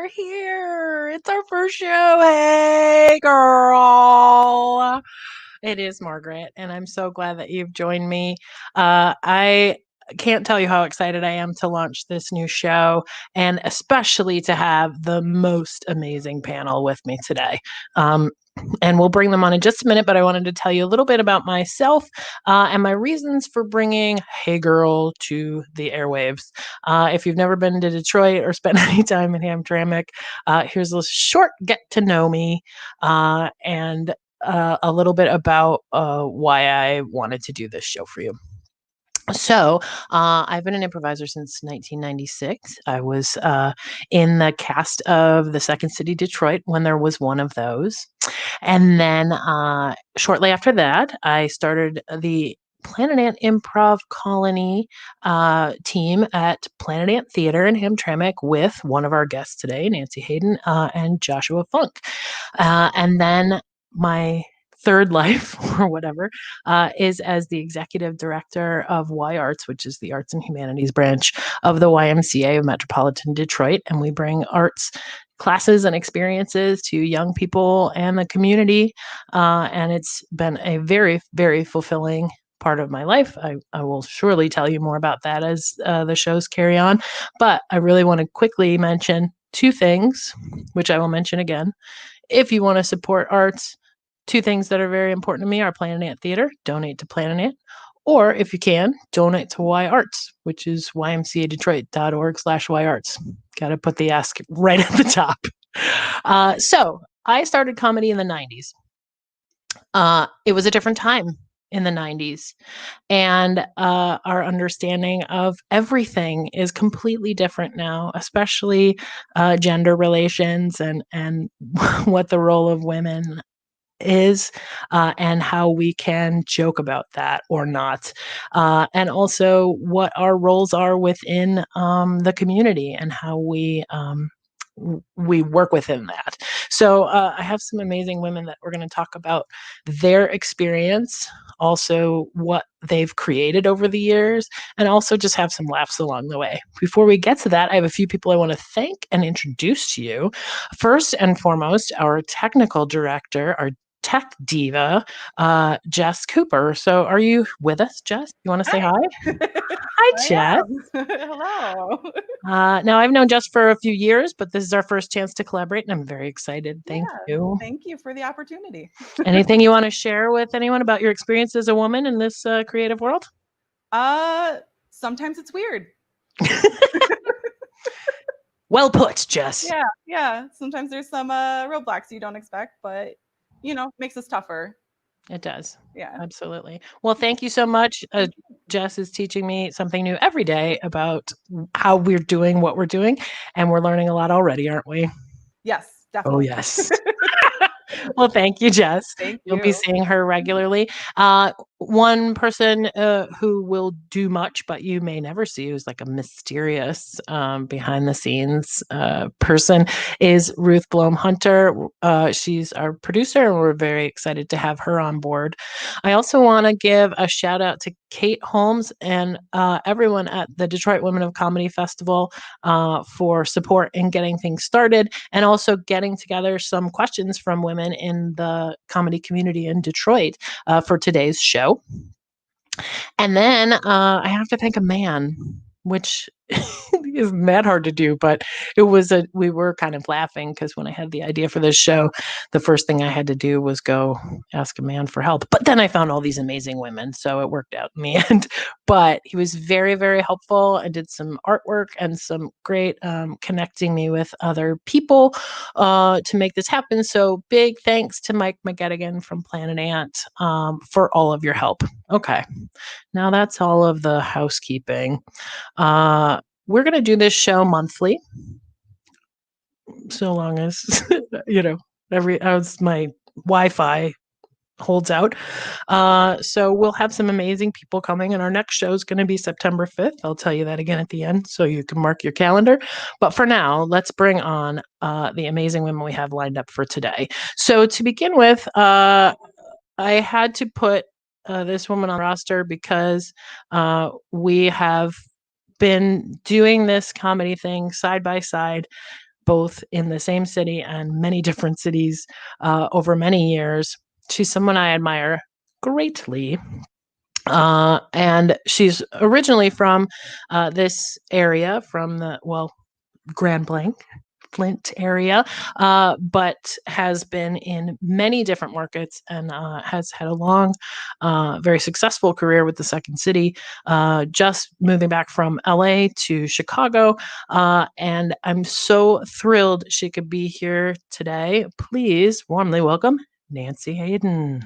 are here. It's our first show. Hey, girl. It is Margaret, and I'm so glad that you've joined me. I can't tell you how excited I am to launch this new show, and especially to have the most amazing panel with me today. And we'll bring them on in just a minute, but I wanted to tell you a little bit about myself and my reasons for bringing Hey Gurl to the airwaves. If you've never been to Detroit or spent any time in Hamtramck, here's a short get to know me and a little bit about why I wanted to do this show for you. So, I've been an improviser since 1996. I was in the cast of the Second City Detroit when there was one of those. And then shortly after that, I started the Planet Ant Improv Colony team at Planet Ant Theater in Hamtramck with one of our guests today, Nancy Hayden and Joshua Funk. And then my third life or whatever is as the executive director of Y Arts, which is the arts and humanities branch of the YMCA of Metropolitan Detroit. And we bring arts classes and experiences to young people and the community. And it's been a very, very fulfilling part of my life. I will surely tell you more about that as the shows carry on. But I really want to quickly mention two things, which I will mention again. If you want to support arts, two things that are very important to me are Planet Ant Theater, donate to Planet Ant, or if you can, donate to Y Arts, which is ymcadetroit.org/YArts. Got to put the ask right at the top. So I started comedy in the 90s. It was a different time in the 90s. And our understanding of everything is completely different now, especially gender relations and what the role of women is and how we can joke about that or not. And also what our roles are within the community and how we work within that. So I have some amazing women that we're going to talk about their experience, also what they've created over the years, and also just have some laughs along the way. Before we get to that, I have a few people I want to thank and introduce to you. First and foremost, our technical director, our tech diva, Jess Cooper. So are you with us, Jess? You want to say hi? Hi, Jess. Hello. Now, I've known Jess for a few years, but this is our first chance to collaborate, and I'm very excited. Thank you. Thank you for the opportunity. Anything you want to share with anyone about your experience as a woman in this creative world? Sometimes it's weird. Well put, Jess. Yeah. Sometimes there's some roadblocks you don't expect, but makes us tougher. It does. Yeah. Absolutely. Well, thank you so much. Jess is teaching me something new every day about how we're doing what we're doing, and we're learning a lot already, aren't we? Yes, Oh, definitely. yes. Well, thank you, Jess. Thank You'll be you. seeing her regularly. One person who will do much, but you may never see, who's like a mysterious behind the scenes person, is Ruth Blom Hunter. She's our producer, and we're very excited to have her on board. I also want to give a shout out to Kate Holmes and everyone at the Detroit Women of Comedy Festival for support in getting things started, and also getting together some questions from women in the comedy community in Detroit for today's show. And then I have to thank a man, which is mad hard to do, but we were kind of laughing because when I had the idea for this show, the first thing I had to do was go ask a man for help. But then I found all these amazing women, so it worked out in the end. But he was very, very helpful. I did some artwork and some great connecting me with other people to make this happen. So big thanks to Mike McGettigan from Planet Ant for all of your help. Okay, now that's all of the housekeeping. We're going to do this show monthly, so long as as my Wi-Fi holds out. So we'll have some amazing people coming, and our next show is going to be September 5th. I'll tell you that again at the end, so you can mark your calendar. But for now, let's bring on the amazing women we have lined up for today. So to begin with, I had to put this woman on the roster because we have been doing this comedy thing side by side both in the same city and many different cities over many years. She's someone I admire greatly. And she's originally from this area, from the, Grand Blanc, Flint area, but has been in many different markets and has had a long, very successful career with the Second City, just moving back from LA to Chicago. And I'm so thrilled she could be here today. Please warmly welcome Nancy Hayden.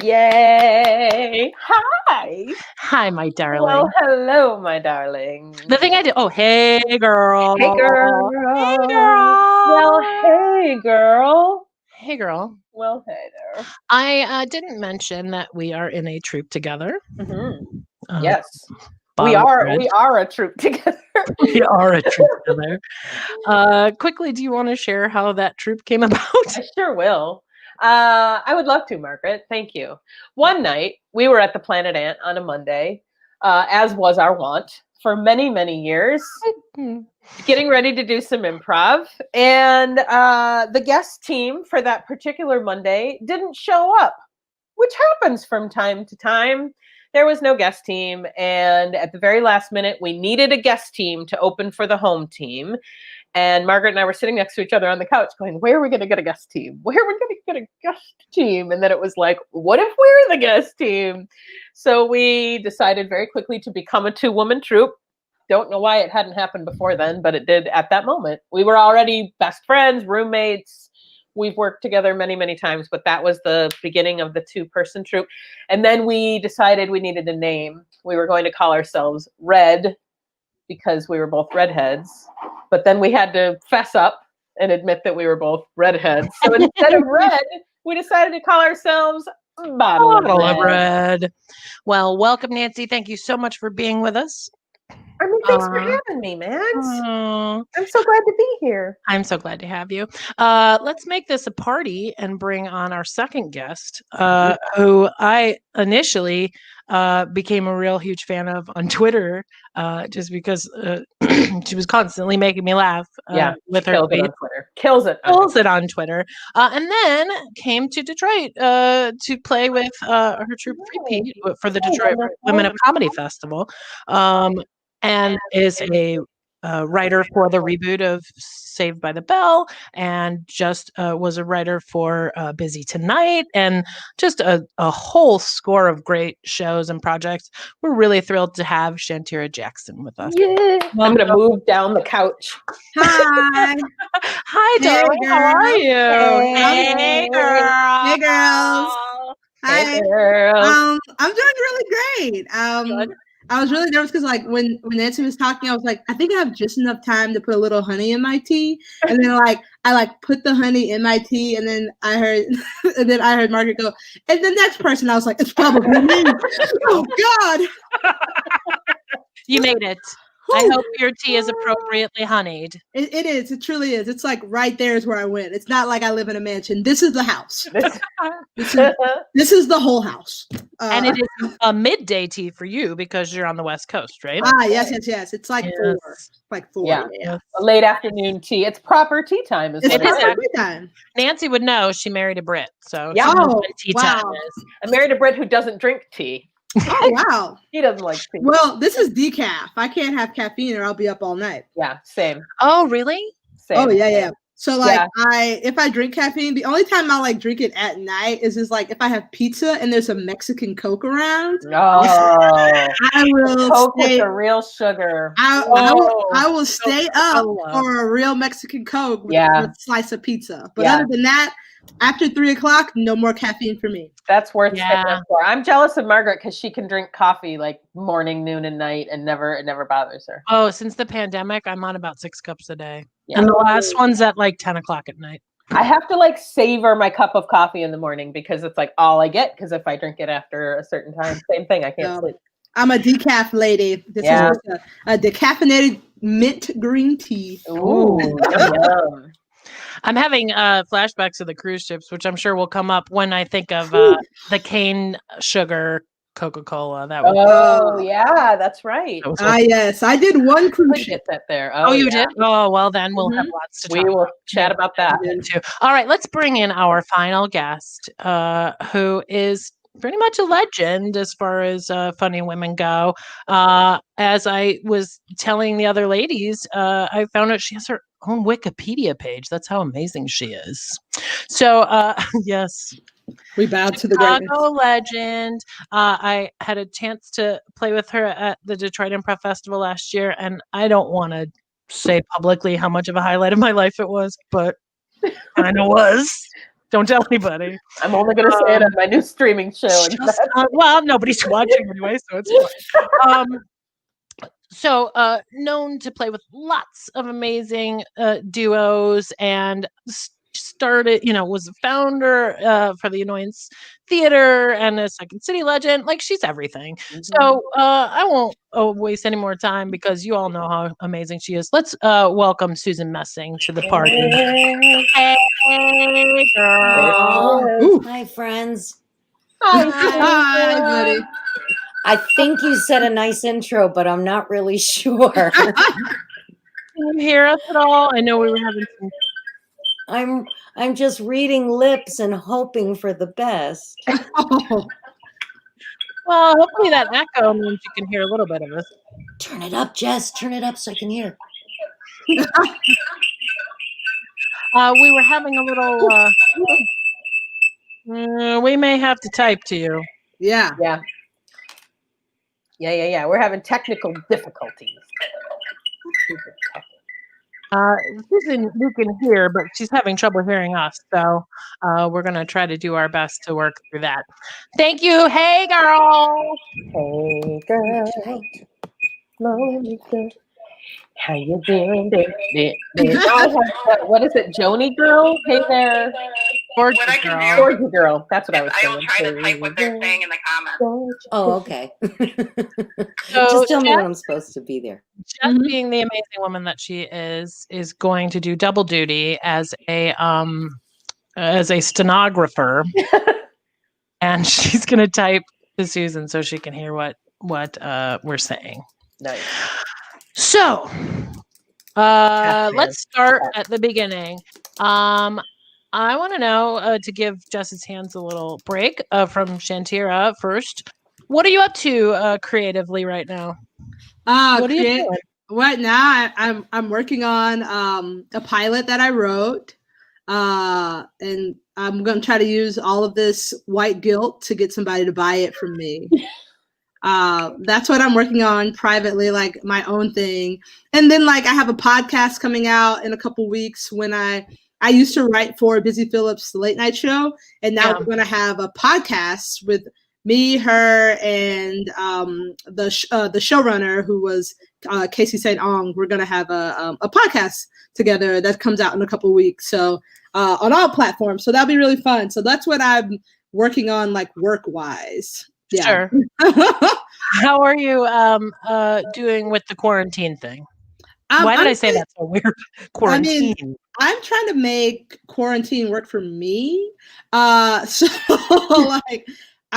Yay! Hi! Hi, my darling. Well, hello, my darling. The thing I did. Oh, hey, girl. Hey, girl. Hey, girl. Well, hey, girl. Hey, girl. Well, hey there. I didn't mention that we are in a troupe together. Mm-hmm. Yes, we Bottom are. thread. We are a troupe together. We are a troupe together. Quickly, do you want to share how that troupe came about? I sure will. I would love to, Margaret. Thank you. One night, we were at the Planet Ant on a Monday, as was our wont for many, many years, getting ready to do some improv. And the guest team for that particular Monday didn't show up, which happens from time to time. There was no guest team. And at the very last minute, we needed a guest team to open for the home team. And Margaret and I were sitting next to each other on the couch going, where are we going to get a guest team? Where are we going to get a guest team? And then it was like, what if we're the guest team? So we decided very quickly to become a 2-woman troupe. Don't know why it hadn't happened before then, but it did at that moment. We were already best friends, roommates. We've worked together many, many times, but that was the beginning of the 2-person troupe. And then we decided we needed a name. We were going to call ourselves Red, because we were both redheads, but then we had to fess up and admit that we were both redheads. So instead of Red, we decided to call ourselves Bottle of Red. Well, welcome, Nancy. Thank you so much for being with us. I mean, thanks for having me, Max. I'm so glad to be here. I'm so glad to have you. Let's make this a party and bring on our second guest, who I initially became a real huge fan of on Twitter, just because she was constantly making me laugh. With her tweet. Kills it on Twitter. And then came to Detroit to play with her troupe Repeat for the Detroit Women of Comedy Festival. And is a writer for the reboot of Saved by the Bell, and just was a writer for Busy Tonight, and just a whole score of great shows and projects. We're really thrilled to have Shantira Jackson with us. Yeah. I'm going to move down the couch. Hi. Hi, darling. Girl. How are you? Hey, girl. Hey, girls. Hi. Hey, girl. I'm doing really great. Good. I was really nervous because, like, when Nancy was talking, I was like, I think I have just enough time to put a little honey in my tea. And then, I put the honey in my tea, and then I heard Margaret go, and the next person, I was like, it's probably me. Oh God. You made it. I hope your tea is appropriately honeyed. It is. It truly is. It's like right there is where I went. It's not like I live in a mansion. This is the house. This is the whole house. And it is a midday tea for you because you're on the West Coast, right? Yes. It's like 4. It's like 4. Yeah. A late afternoon tea. It's proper tea time. It's proper tea time. Nancy would know. She married a Brit, so yeah. she knows what tea time is. I married a Brit who doesn't drink tea. Oh, wow. He doesn't like tea. Well, this is decaf. I can't have caffeine or I'll be up all night. Yeah, same. Oh, really? Same. Oh, yeah. So, if I drink caffeine, the only time I'll, drink it at night is just, if I have pizza and there's a Mexican Coke around. Oh. I will Coke with the real sugar. I will stay up for a real Mexican Coke with a slice of pizza. But other than that, after 3 o'clock, no more caffeine for me. That's worth sticking up for. I'm jealous of Margaret because she can drink coffee morning, noon, and night, and it never bothers her. Oh, since the pandemic, I'm on about 6 cups a day. Yeah. And the last one's at 10 o'clock at night. I have to savor my cup of coffee in the morning because it's all I get. Because if I drink it after a certain time, same thing. I can't sleep. I'm a decaf lady. This is a decaffeinated mint green tea. Ooh, yum. I'm having flashbacks of the cruise ships, which I'm sure will come up when I think of the cane sugar Coca-Cola. That was, Oh, yeah, that's right. that was Yes, I did one cruise Could ship. get that there. Oh, you yeah. did? Oh, well, then we'll have Mhm. lots to We talk will about. chat about that. Too. All right, let's bring in our final guest, who is pretty much a legend as far as funny women go. As I was telling the other ladies, I found out she has her own Wikipedia page. That's how amazing she is. So, yes, We bowed to the greatness. Chicago legend. I had a chance to play with her at the Detroit Improv Festival last year, and I don't want to say publicly how much of a highlight of my life it was, but kind of was. Don't tell anybody. I'm only going to say it on my new streaming show. and Just, that's- well, nobody's watching anyway, so it's fine. So known to play with lots of amazing duos and started, was a founder for the Annoyance Theater and a Second City legend. Like, she's everything. So I won't waste any more time because you all know how amazing she is. Let's welcome Susan Messing to the party. Hey, girl. Ooh. Hi, friends. Hi, buddy. I think you said a nice intro, but I'm not really sure. Can you hear us at all? I know we were having some. I'm just reading lips and hoping for the best. Oh, Well, hopefully that echo means you can hear a little bit of us. Turn it up, Jess. Turn it up so I can hear. We were having a little. We may have to type to you. yeah. Yeah. We're having technical difficulties. Susan, we can hear, but she's having trouble hearing us. So we're going to try to do our best to work through that. Thank you. Hey, girl. Hey, girl. Lonely girl. How you doing? What is it? Joni girl? Hey there. Gorgeous What I can girl. do Georgia girl. That's what I was I will saying. try to type what they're saying in the comments. Oh, okay. So Just tell me Jess- when I'm supposed to be there. Jess, Mhm. being the amazing woman that she is going to do double duty as a stenographer, and she's going to type to Susan so she can hear what we're saying. Nice. So, Gotcha. let's start at the beginning. I want to know, to give Jess's hands a little break, from Shantira first. What are you up to creatively right now? What are you doing? Right now, I'm working on a pilot that I wrote, and I'm gonna try to use all of this white guilt to get somebody to buy it from me. That's what I'm working on privately, like my own thing. And then, like, I have a podcast coming out in a couple weeks. When I used to write for Busy Phillips' late night show, and now we're gonna have a podcast with me, her, and the showrunner, who was Casey St. Ong. We're gonna have a podcast together that comes out in a couple weeks. So on all platforms. So that'll be really fun. So that's what I'm working on, like, work wise. Yeah. Sure. How are you doing with the quarantine thing? Why did I say that so weird? Quarantine. I'm trying to make quarantine work for me. So like,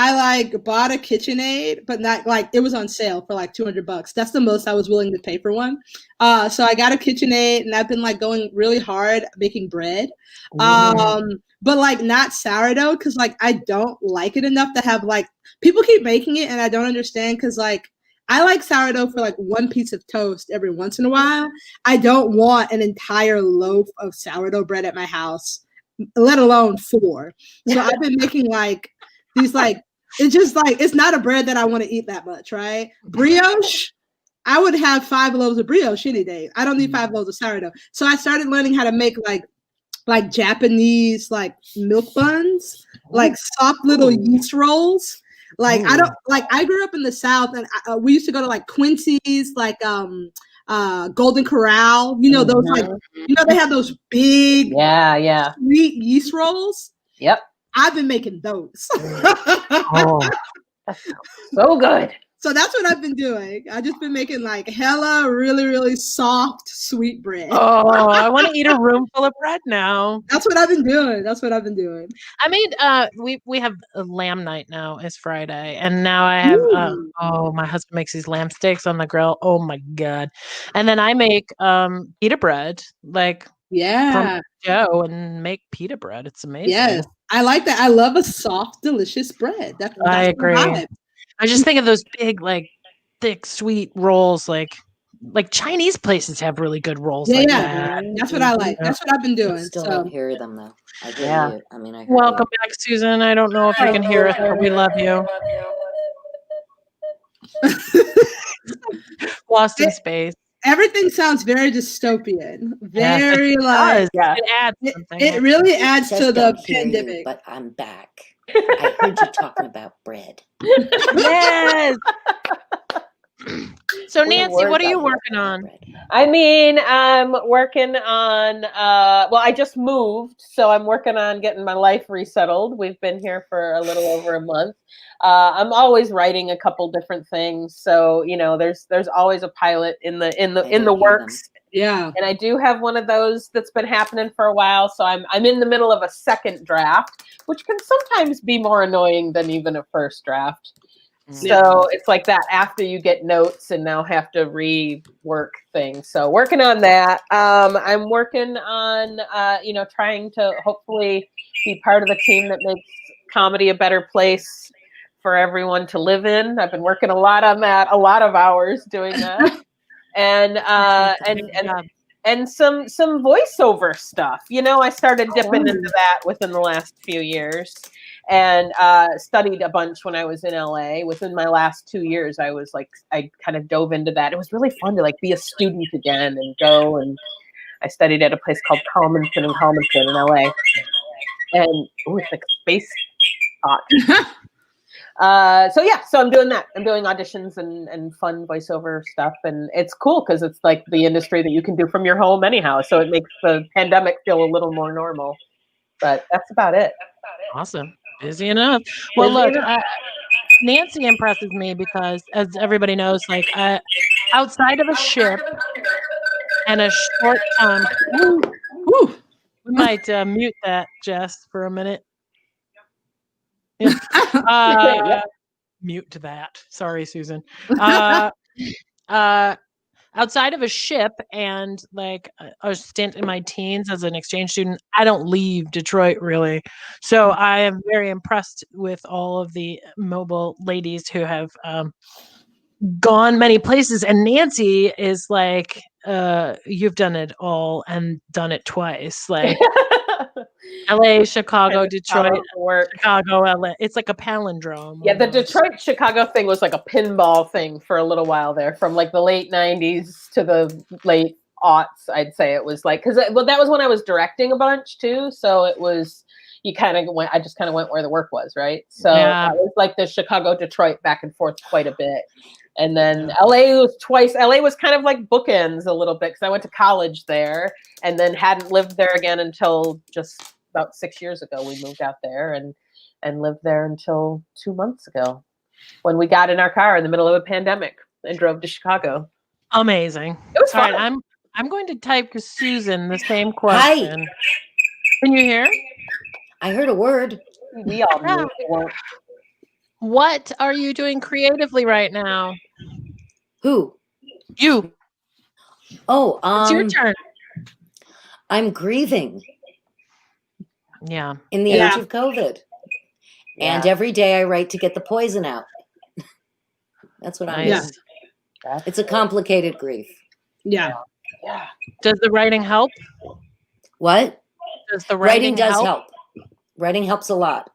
I bought a KitchenAid, but not like, it was on sale for like $200. That's the most I was willing to pay for one. So I got a KitchenAid, and I've been like going really hard making bread. But like not sourdough, because like I don't like it enough to have, like, people keep making it and I don't understand, because like I like sourdough for like one piece of toast every once in a while. I don't want an entire loaf of sourdough bread at my house, let alone 4. So I've been making like these, like, it's just like, it's not a bread that I want to eat that much, right? Brioche, I would have 5 loaves of brioche any day. I don't need 5 loaves of sourdough. So I started learning how to make like Japanese, like, milk buns, like soft little yeast rolls. Like, I don't like, I grew up in the South, and we used to go to like Quincy's, like Golden Corral, those like, they have those big sweet yeast rolls. Yep. I've been making those. That sounds so good. So that's what I've been doing. I've just been making like hella really, really soft, sweet bread. Oh, I want to eat a room full of bread now. That's what I've been doing. I made we have a lamb night now. It's Friday, and now I have my husband makes these lamb steaks on the grill. Oh my god! And then I make pita bread from dough and make pita bread. It's amazing. Yes, I like that. I love a soft, delicious bread. That's I agree. my vibe. I just think of those big, like thick, sweet rolls, like Chinese places have really good rolls like that. That's what I like. That's what I've been doing. I still don't hear them though. I hear you. I mean, I heard Welcome back, Susan. I don't know if you can hear us, but we love you. Lost in space. Everything sounds very dystopian. Very like it adds something. It really adds to the pandemic. But I'm back. I heard you talking about bread. Yes. So Nancy, what are you working on? I mean, I'm working on I just moved, so I'm working on getting my life resettled. We've been here for a little over a month. I'm always writing a couple different things, so there's always a pilot in the works. Yeah. And I do have one of those that's been happening for a while, so I'm in the middle of a second draft, which can sometimes be more annoying than even a first draft. So it's like that after you get notes and now have to rework things. So working on that. I'm working on, trying to hopefully be part of the team that makes comedy a better place for everyone to live in. I've been working a lot on that, a lot of hours doing that. And some voiceover stuff. I started dipping into that within the last few years. And studied a bunch when I was in LA. Within my last 2 years, I kind of dove into that. It was really fun to be a student again and go. And I studied at a place called Palmerton in LA. And it's like a space thought. So I'm doing that. I'm doing auditions and fun voiceover stuff. And it's cool because it's like the industry that you can do from your home anyhow. So it makes the pandemic feel a little more normal. But that's about it. Awesome. Busy enough. Well, look, Nancy impresses me because, as everybody knows, outside of a ship and a short time, we might mute that, Jess, for a minute. Mute that. Sorry, Susan. Outside of a ship and a stint in my teens as an exchange student, I don't leave Detroit really. So I am very impressed with all of the mobile ladies who have gone many places. And Nancy is you've done it all and done it twice. LA, Chicago, Detroit, Chicago, LA. It's like a palindrome. Yeah, the Detroit-Chicago thing was like a pinball thing for a little while there, from the late 90s to the late aughts, I'd say it was because that was when I was directing a bunch too. So it was, I just kind of went where the work was, right? So that was the Chicago-Detroit back and forth quite a bit. And then LA was twice. LA was kind of like bookends a little bit because I went to college there and then hadn't lived there again until just about 6 years ago. We moved out there and lived there until 2 months ago when we got in our car in the middle of a pandemic and drove to Chicago. Amazing. It was fun. All right, I'm going to type to Susan the same question. Hi. Can you hear? I heard a word. We all knew it won't. What are you doing creatively right now? Who? You. Oh, it's your turn. I'm grieving. Yeah. In the age of COVID. Yeah. And every day I write to get the poison out. That's what I'm doing. It's a complicated grief. Yeah. Yeah. Does the writing help? What? Does the writing does help? Writing helps a lot.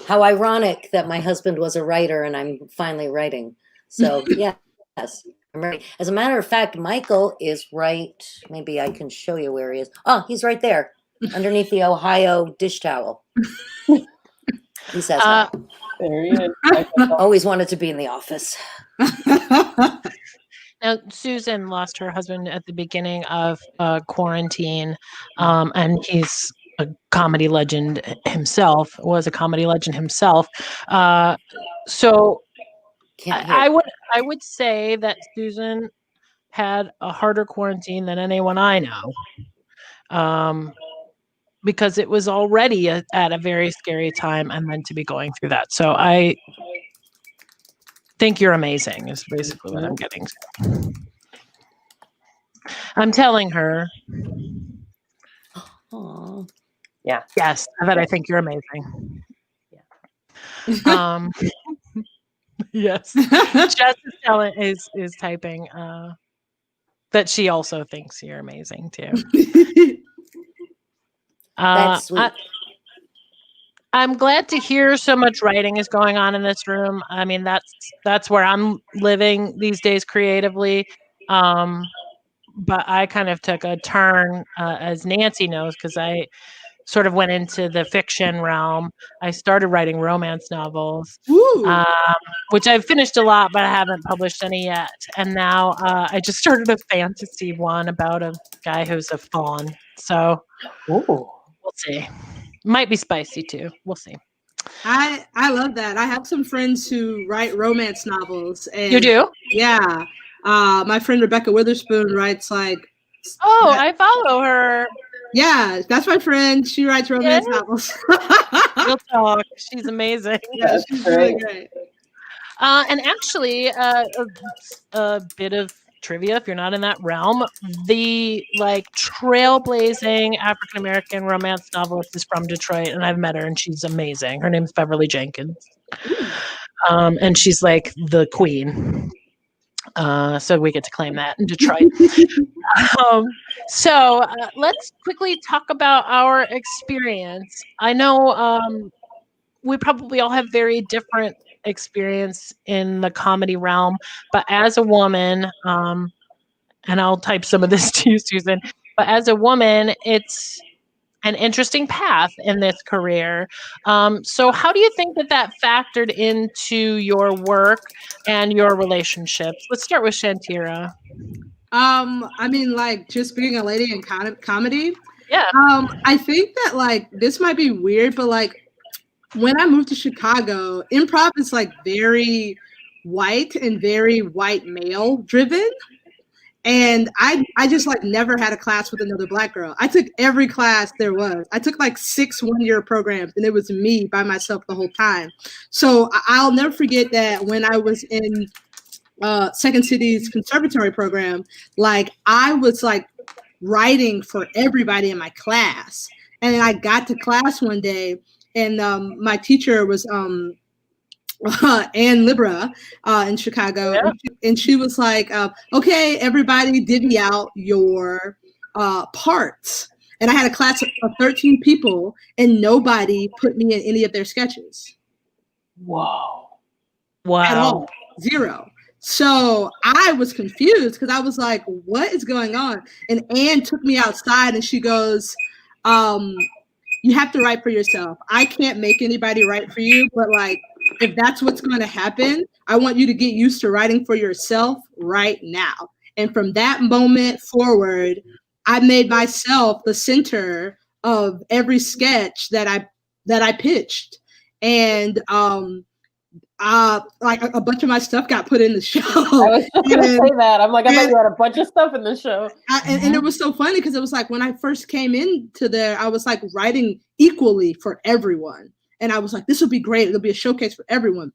How ironic that my husband was a writer and I'm finally writing. So yes, I'm ready. As a matter of fact, Michael is right. Maybe I can show you where he is. Oh, he's right there underneath the Ohio dish towel. He says, there he is. Always wanted to be in the office. Now, Susan lost her husband at the beginning of quarantine, and he's a comedy legend himself, was a comedy legend himself. So Can't hear. I would say that Susan had a harder quarantine than anyone I know. Because it was already at a very scary time and then to be going through that. So I think you're amazing is basically what I'm getting to. I'm telling her. Aw. Yes, that I think you're amazing. Yeah. Yes. Jess is typing that she also thinks you're amazing too. That's sweet. I'm glad to hear so much writing is going on in this room. I mean, that's where I'm living these days creatively. But I kind of took a turn, as Nancy knows, because I sort of went into the fiction realm. I started writing romance novels, which I've finished a lot, but I haven't published any yet. And now I just started a fantasy one about a guy who's a fawn. So we'll see. Might be spicy too. We'll see. I love that. I have some friends who write romance novels. And you do? Yeah. My friend Rebecca Witherspoon writes like. Oh, I follow her. Yeah, that's my friend. She writes romance novels. We'll talk. She's amazing. Yeah, she's really great. And actually, a bit of trivia, if you're not in that realm, the like trailblazing African American romance novelist is from Detroit, and I've met her, and she's amazing. Her name's Beverly Jenkins, and she's like the queen. So we get to claim that in Detroit. So let's quickly talk about our experience. I know we probably all have very different experience in the comedy realm, but as a woman, and I'll type some of this to you, Susan, but as a woman, it's an interesting path in this career. So how do you think that factored into your work and your relationships? Let's start with Shantira. I mean, like, just being a lady in comedy. Yeah. I think that, like, this might be weird, but, like, when I moved to Chicago, improv is, like, very white and very white male driven. And I just like never had a class with another Black girl. I took every class there was. I took like 6 one-year programs, and it was me by myself the whole time. So I'll never forget that when I was in Second City's conservatory program, like I was like writing for everybody in my class. And then I got to class one day, and my teacher was Ann Libra in Chicago. Yeah. And she was like, okay, everybody divvy out your parts. And I had a class of 13 people, and nobody put me in any of their sketches. Wow. At all. 0. So I was confused because I was like, what is going on? And Ann took me outside, and she goes, you have to write for yourself. I can't make anybody write for you, but like, if that's what's going to happen, I want you to get used to writing for yourself right now. And from that moment forward, I made myself the center of every sketch that I pitched. And like a bunch of my stuff got put in the show. I was just going to say that. I'm like, I thought you had a bunch of stuff in the show. And it was so funny because it was like when I first came into there, I was like writing equally for everyone. And I was like, this will be great. It'll be a showcase for everyone.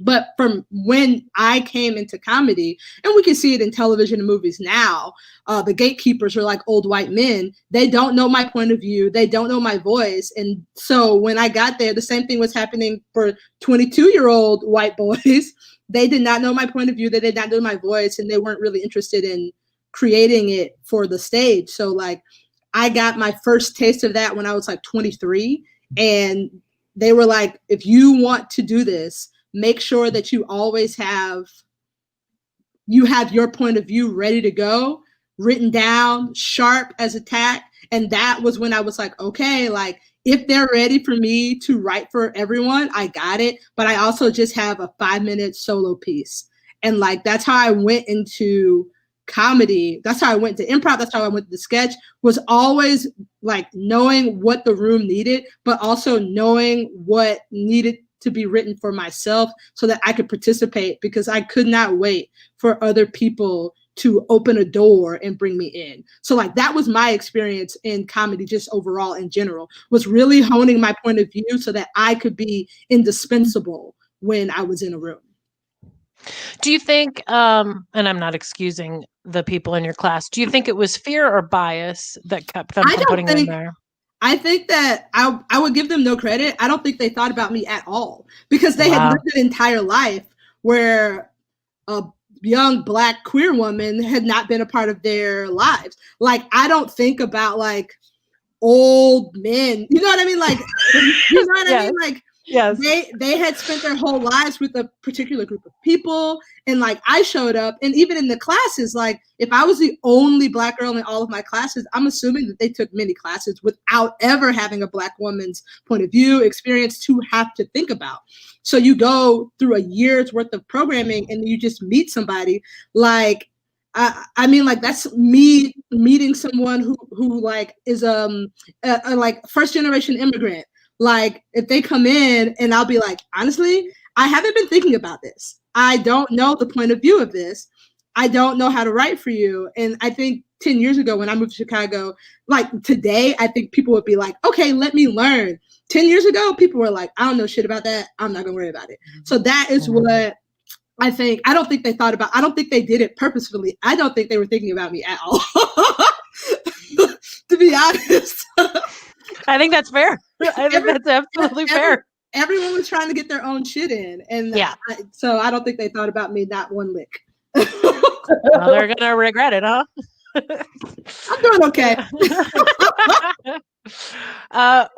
But from when I came into comedy, and we can see it in television and movies now, the gatekeepers are like old white men. They don't know my point of view. They don't know my voice. And so when I got there, the same thing was happening for 22-year-old white boys. They did not know my point of view. They did not know my voice. And they weren't really interested in creating it for the stage. So like I got my first taste of that when I was like 23. And they were like, if you want to do this, make sure that you always have your point of view ready to go, written down, sharp as a tack. And that was when I was like, okay, like if they're ready for me to write for everyone, I got it. But I also just have a 5-minute solo piece. And like, that's how I went into comedy. That's how I went to improv. That's how I went to the sketch, was always like knowing what the room needed, but also knowing what needed to be written for myself so that I could participate, because I could not wait for other people to open a door and bring me in. So like that was my experience in comedy, just overall in general, was really honing my point of view so that I could be indispensable when I was in a room. Do you think, and I'm not excusing the people in your class, do you think it was fear or bias that kept them from putting you in there? I think that I would give them no credit. I don't think they thought about me at all, because they had lived an entire life where a young Black queer woman had not been a part of their lives. Like, I don't think about like old men, you know what I mean? Like, you know what I mean? Like, yes, they had spent their whole lives with a particular group of people, and like I showed up, and even in the classes, like if I was the only Black girl in all of my classes, I'm assuming that they took many classes without ever having a Black woman's point of view experience to have to think about. So you go through a year's worth of programming and you just meet somebody. Like I mean, like that's me meeting someone who like is a like first generation immigrant. Like if they come in and I'll be like, honestly, I haven't been thinking about this. I don't know the point of view of this. I don't know how to write for you. And I think 10 years ago when I moved to Chicago, like today, I think people would be like, okay, let me learn. 10 years ago, people were like, I don't know shit about that. I'm not gonna worry about it. So that is what I think. I don't think they thought about, I don't think they did it purposefully. I don't think they were thinking about me at all, to be honest. I think that's fair. I think that's absolutely fair. Everyone was trying to get their own shit in. And so I don't think they thought about me not one lick. Well, they're going to regret it, huh? I'm doing okay.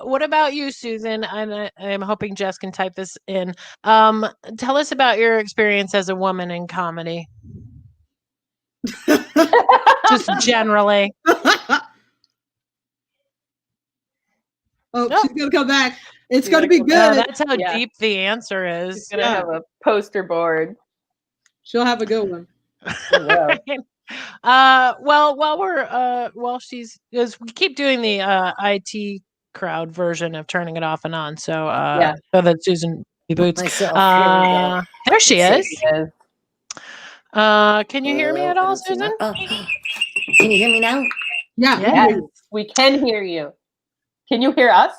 What about you, Susan? I'm hoping Jess can type this in. Tell us about your experience as a woman in comedy. Just generally. Oh, she's going to come back. It's going to be good. That's how deep the answer is. She's going to have a poster board. She'll have a good one. While she's, as we keep doing the IT crowd version of turning it off and on, so that Susan reboots. There she is. Can you hear me at all, Susan? Can you hear me now? Yeah. Yes, we can hear you. Can you hear us?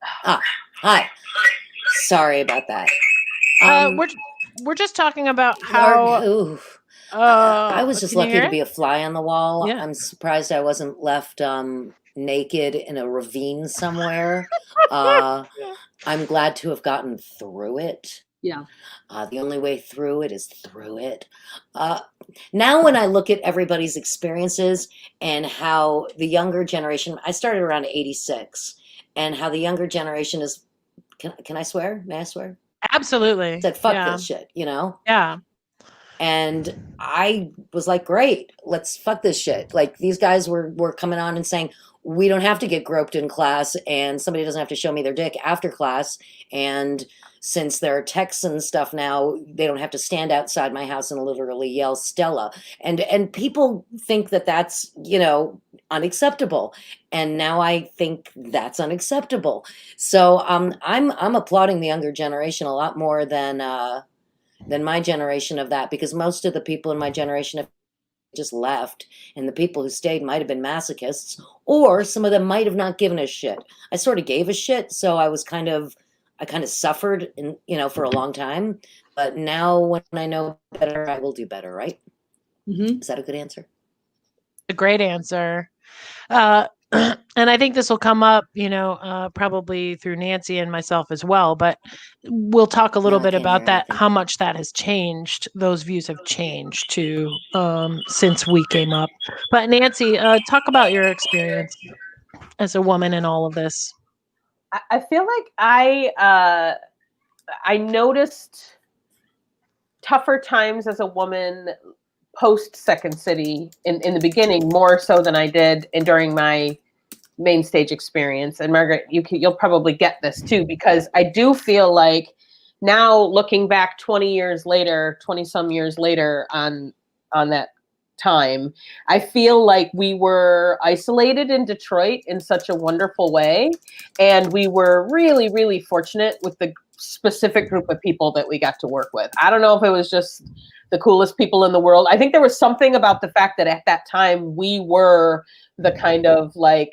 Hi. Sorry about that. We're just talking about how. I was just lucky to be a fly on the wall. Yeah. I'm surprised I wasn't left naked in a ravine somewhere. I'm glad to have gotten through it. Yeah. The only way through it is through it. Now when I look at everybody's experiences and how the younger generation, I started around 86, and how the younger generation is, can I swear? May I swear? Absolutely. Said, fuck this shit, you know? Yeah. And I was like, great, let's fuck this shit. Like these guys were coming on and saying, we don't have to get groped in class, and somebody doesn't have to show me their dick after class. And since there are texts and stuff now, they don't have to stand outside my house and literally yell Stella. And people think that that's, you know, unacceptable. And now I think that's unacceptable. So I'm applauding the younger generation a lot more than my generation of that, because most of the people in my generation have just left, and the people who stayed might have been masochists, or some of them might have not given a shit. I sort of gave a shit, so I kind of suffered for a long time, but now when I know better, I will do better, right? Mm-hmm. Is that a good answer? A great answer. And I think this will come up, probably through Nancy and myself as well, but we'll talk a little bit about that, how much that has changed. Those views have changed too, since we came up. But Nancy, talk about your experience as a woman in all of this. I feel like I noticed tougher times as a woman post Second City in the beginning, more so than I did during my main stage experience. And Margaret, you'll probably get this too, because I do feel like now looking back 20 some years later on that time. I feel like we were isolated in Detroit in such a wonderful way. And we were really, really fortunate with the specific group of people that we got to work with. I don't know if it was just the coolest people in the world. I think there was something about the fact that at that time we were the kind of like,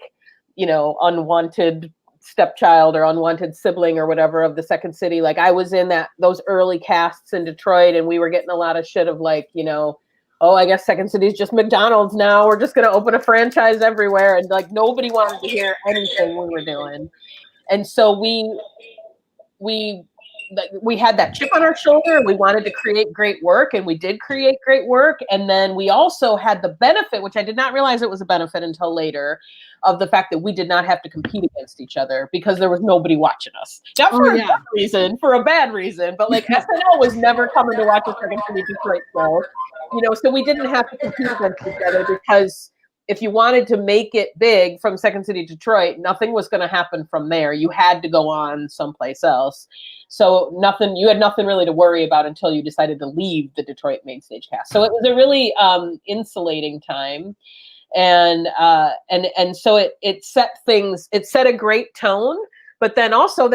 you know, unwanted stepchild or unwanted sibling or whatever of the Second City. Like I was in those early casts in Detroit, and we were getting a lot of shit of like, you know, oh, I guess Second City is just McDonald's now. We're just going to open a franchise everywhere. And like nobody wanted to hear anything we were doing. And so we had that chip on our shoulder, and we wanted to create great work, and we did create great work. And then we also had the benefit, which I did not realize it was a benefit until later, of the fact that we did not have to compete against each other because there was nobody watching us. Not for a good reason, for a bad reason, but like SNL was never coming to watch a Second City Detroit show, you know, so we didn't have to compete against each other, because if you wanted to make it big from Second City Detroit, nothing was going to happen from there. You had to go on someplace else. So you had nothing really to worry about until you decided to leave the Detroit main stage cast. So it was a really insulating time. And so it set a great tone, but then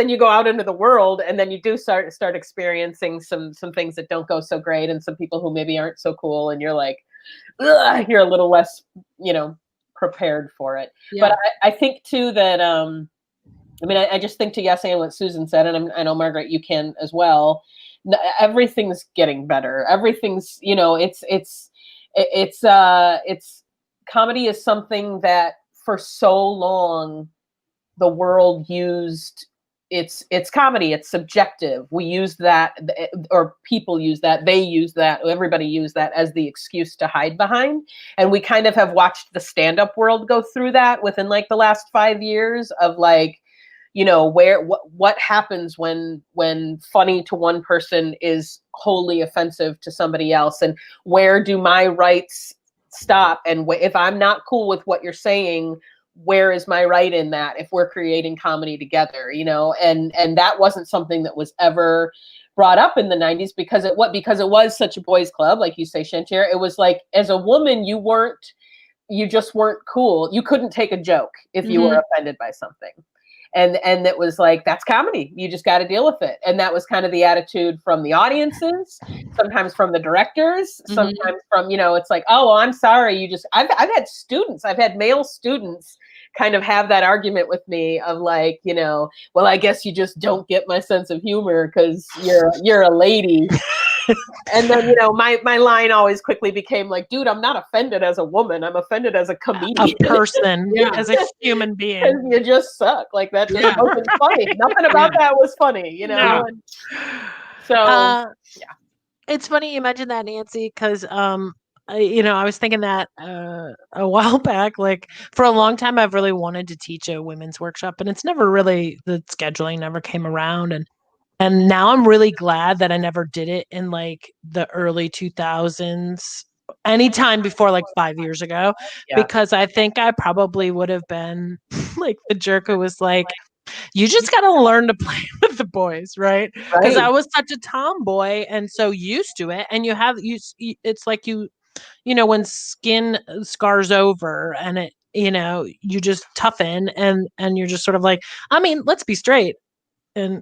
you go out into the world, and then you do start experiencing some things that don't go so great, and some people who maybe aren't so cool, and you're like, ugh, you're a little less, you know, prepared for it. Yeah. But I think too that, I mean, I just think to yes and what Susan said, and I know Margaret, you can as well. Everything's getting better. Everything's, you know, it's comedy is something that for so long the world used. It's comedy. It's subjective. We use that, or people use that. They use that. Everybody used that as the excuse to hide behind. And we kind of have watched the stand-up world go through that within like the last 5 years of like, you know, what happens when funny to one person is wholly offensive to somebody else, and where do my rights stop? And if I'm not cool with what you're saying, where is my right in that if we're creating comedy together, you know? And that wasn't something that was ever brought up in the 90s because it was such a boys club, like you say, Shantira. It was like, as a woman, you just weren't cool. You couldn't take a joke if you were offended by something. And it was like, that's comedy. You just got to deal with it. And that was kind of the attitude from the audiences, sometimes from the directors, sometimes from, you know, it's like, oh, well, I'm sorry. I've had male students kind of have that argument with me of like, you know, well, I guess you just don't get my sense of humor because you're a lady. And then, you know, my line always quickly became like, dude, I'm not offended as a woman. I'm offended as a comedian. A person, as a human being. You just suck. Like that just wasn't funny. Nothing about that was funny, you know? No. And so, It's funny you mentioned that, Nancy, because, you know, I was thinking that a while back, like for a long time, I've really wanted to teach a women's workshop, and it's never really, the scheduling never came around. And now I'm really glad that I never did it in like the early 2000s, anytime before like 5 years ago, because I think I probably would have been like the jerk who was like, you just got to learn to play with the boys, right? Because I was such a tomboy and so used to it. And it's like you know, when skin scars over and it, you know, you just toughen and you're just sort of like, I mean, let's be straight. And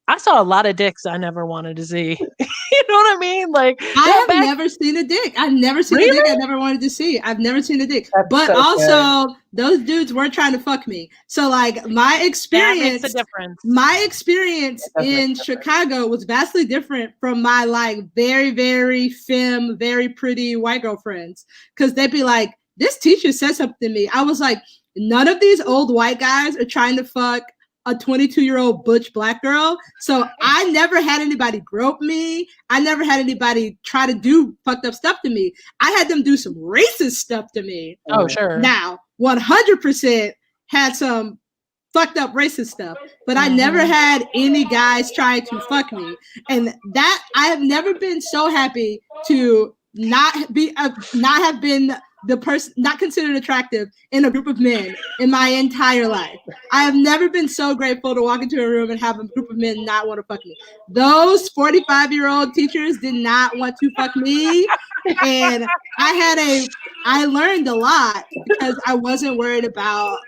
I saw a lot of dicks I never wanted to see. You know what I mean? Like, I have never seen a dick. I've never seen a dick I never wanted to see. I've never seen a dick. That's but so also, those dudes weren't trying to fuck me. So, like, my experience, that makes a difference. My experience in Chicago was vastly different from my, like, very, very femme, very pretty white girl friends. Because they'd be like, this teacher said something to me. I was like, none of these old white guys are trying to fuck a 22-year-old butch black girl. So I never had anybody grope me. I never had anybody try to do fucked up stuff to me. I had them do some racist stuff to me. Oh, sure. Now, 100% had some fucked up racist stuff, but I never had any guys try to fuck me. And that, I have never been so happy to not have been the person not considered attractive in a group of men in my entire life. I have never been so grateful to walk into a room and have a group of men not want to fuck me. Those 45-year-old teachers did not want to fuck me. And I learned a lot because I wasn't worried about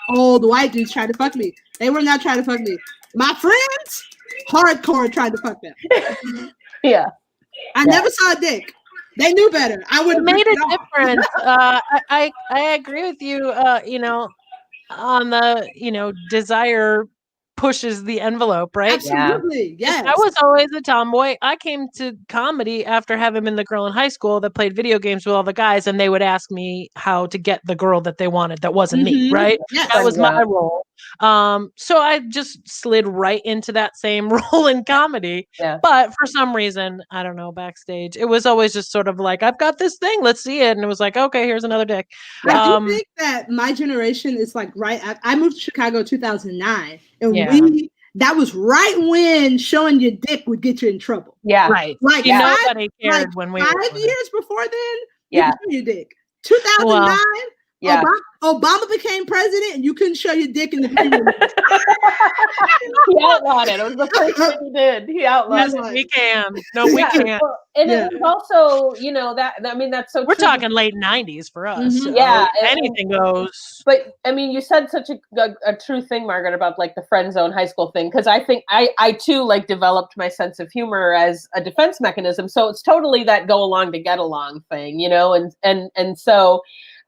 old white dudes trying to fuck me. They were not trying to fuck me. My friends, hardcore tried to fuck them. Yeah. I never saw a dick. They knew better. I would It have made a difference. I agree with you. On the desire pushes the envelope, right? Absolutely, yes. I was always a tomboy. I came to comedy after having been the girl in high school that played video games with all the guys, and they would ask me how to get the girl that they wanted that wasn't me, right? Yes. That was my role. So I just slid right into that same role in comedy. Yeah. But for some reason, I don't know, backstage, it was always just sort of like, I've got this thing, let's see it. And it was like, okay, here's another dick. I do think that my generation is like I moved to Chicago in 2009, and that was right when showing your dick would get you in trouble. Yeah. Right. Like nobody cared when we were 5 years before then, Yeah. you could show your dick. 2009, Yeah. Obama became president, and you couldn't show your dick in the preview. He outlawed it. It was the first thing he did. He outlawed it. We can. No, we can't. Well, and it was also, that's so We're true. talking late 90s for us. So Yeah. anything goes. But I mean, you said such a true thing, Margaret, about like the friend zone high school thing, because I think I too like developed my sense of humor as a defense mechanism. So it's totally that go along to get along thing, and so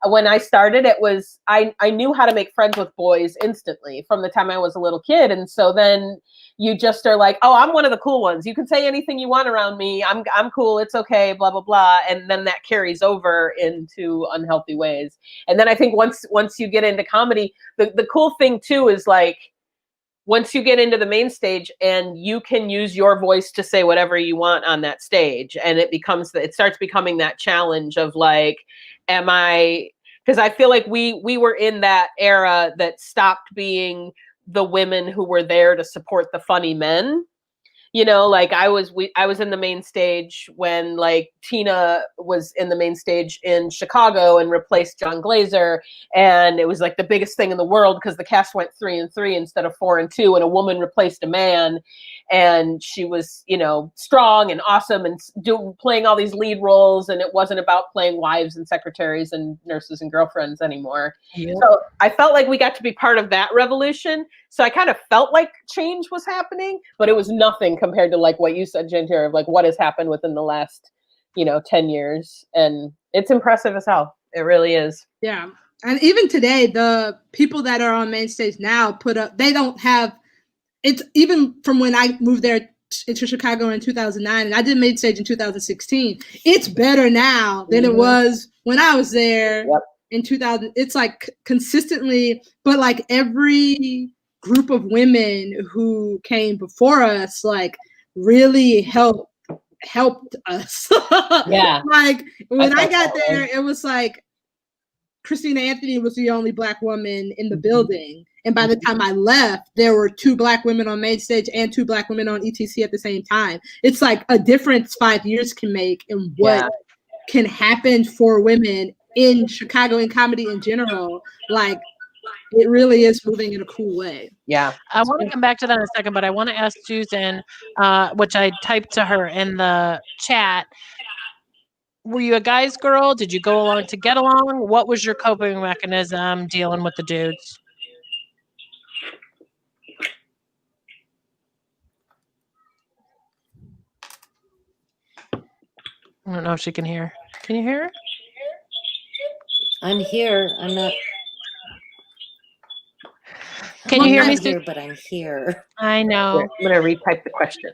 when I started, it was I knew how to make friends with boys instantly from the time I was a little kid, and so then you just are like, oh, I'm one of the cool ones. You can say anything you want around me. I'm cool. It's okay. Blah blah blah, and then that carries over into unhealthy ways. And then I think once you get into comedy, the cool thing too is like once you get into the main stage and you can use your voice to say whatever you want on that stage, and it starts becoming that challenge of like, because I feel like we were in that era that stopped being the women who were there to support the funny men. Like I was in the main stage when like Tina was in the main stage in Chicago and replaced John Glazer, and it was like the biggest thing in the world because the cast went 3 and 3 instead of 4 and 2, and a woman replaced a man, and she was strong and awesome and playing all these lead roles, and it wasn't about playing wives and secretaries and nurses and girlfriends anymore. Yeah. So I felt like we got to be part of that revolution. So I kind of felt like change was happening, but it was nothing compared to like what you said, Shantira, of like what has happened within the last 10 years. And it's impressive as hell. It really is. Yeah. And even today, the people that are on main stage now they don't have, it's even from when I moved there into Chicago in 2009, and I did main stage in 2016. It's better now than it was when I was there in 2000. It's like consistently, but like every group of women who came before us, like really helped us. Yeah. Like when I got there, it was like Christina Anthony was the only Black woman in the building. And by the time I left, there were 2 Black women on main stage and 2 Black women on ETC at the same time. It's like a difference 5 years can make in what can happen for women in Chicago and comedy in general. Like, it really is moving in a cool way. Yeah. I want to come back to that in a second, but I want to ask Susan, which I typed to her in the chat. Were you a guy's girl? Did you go along to get along? What was your coping mechanism dealing with the dudes? I don't know if she can hear. Can you hear her? I'm here. I'm not. Can you hear me, here, but I'm here. I know. I'm going to retype the question.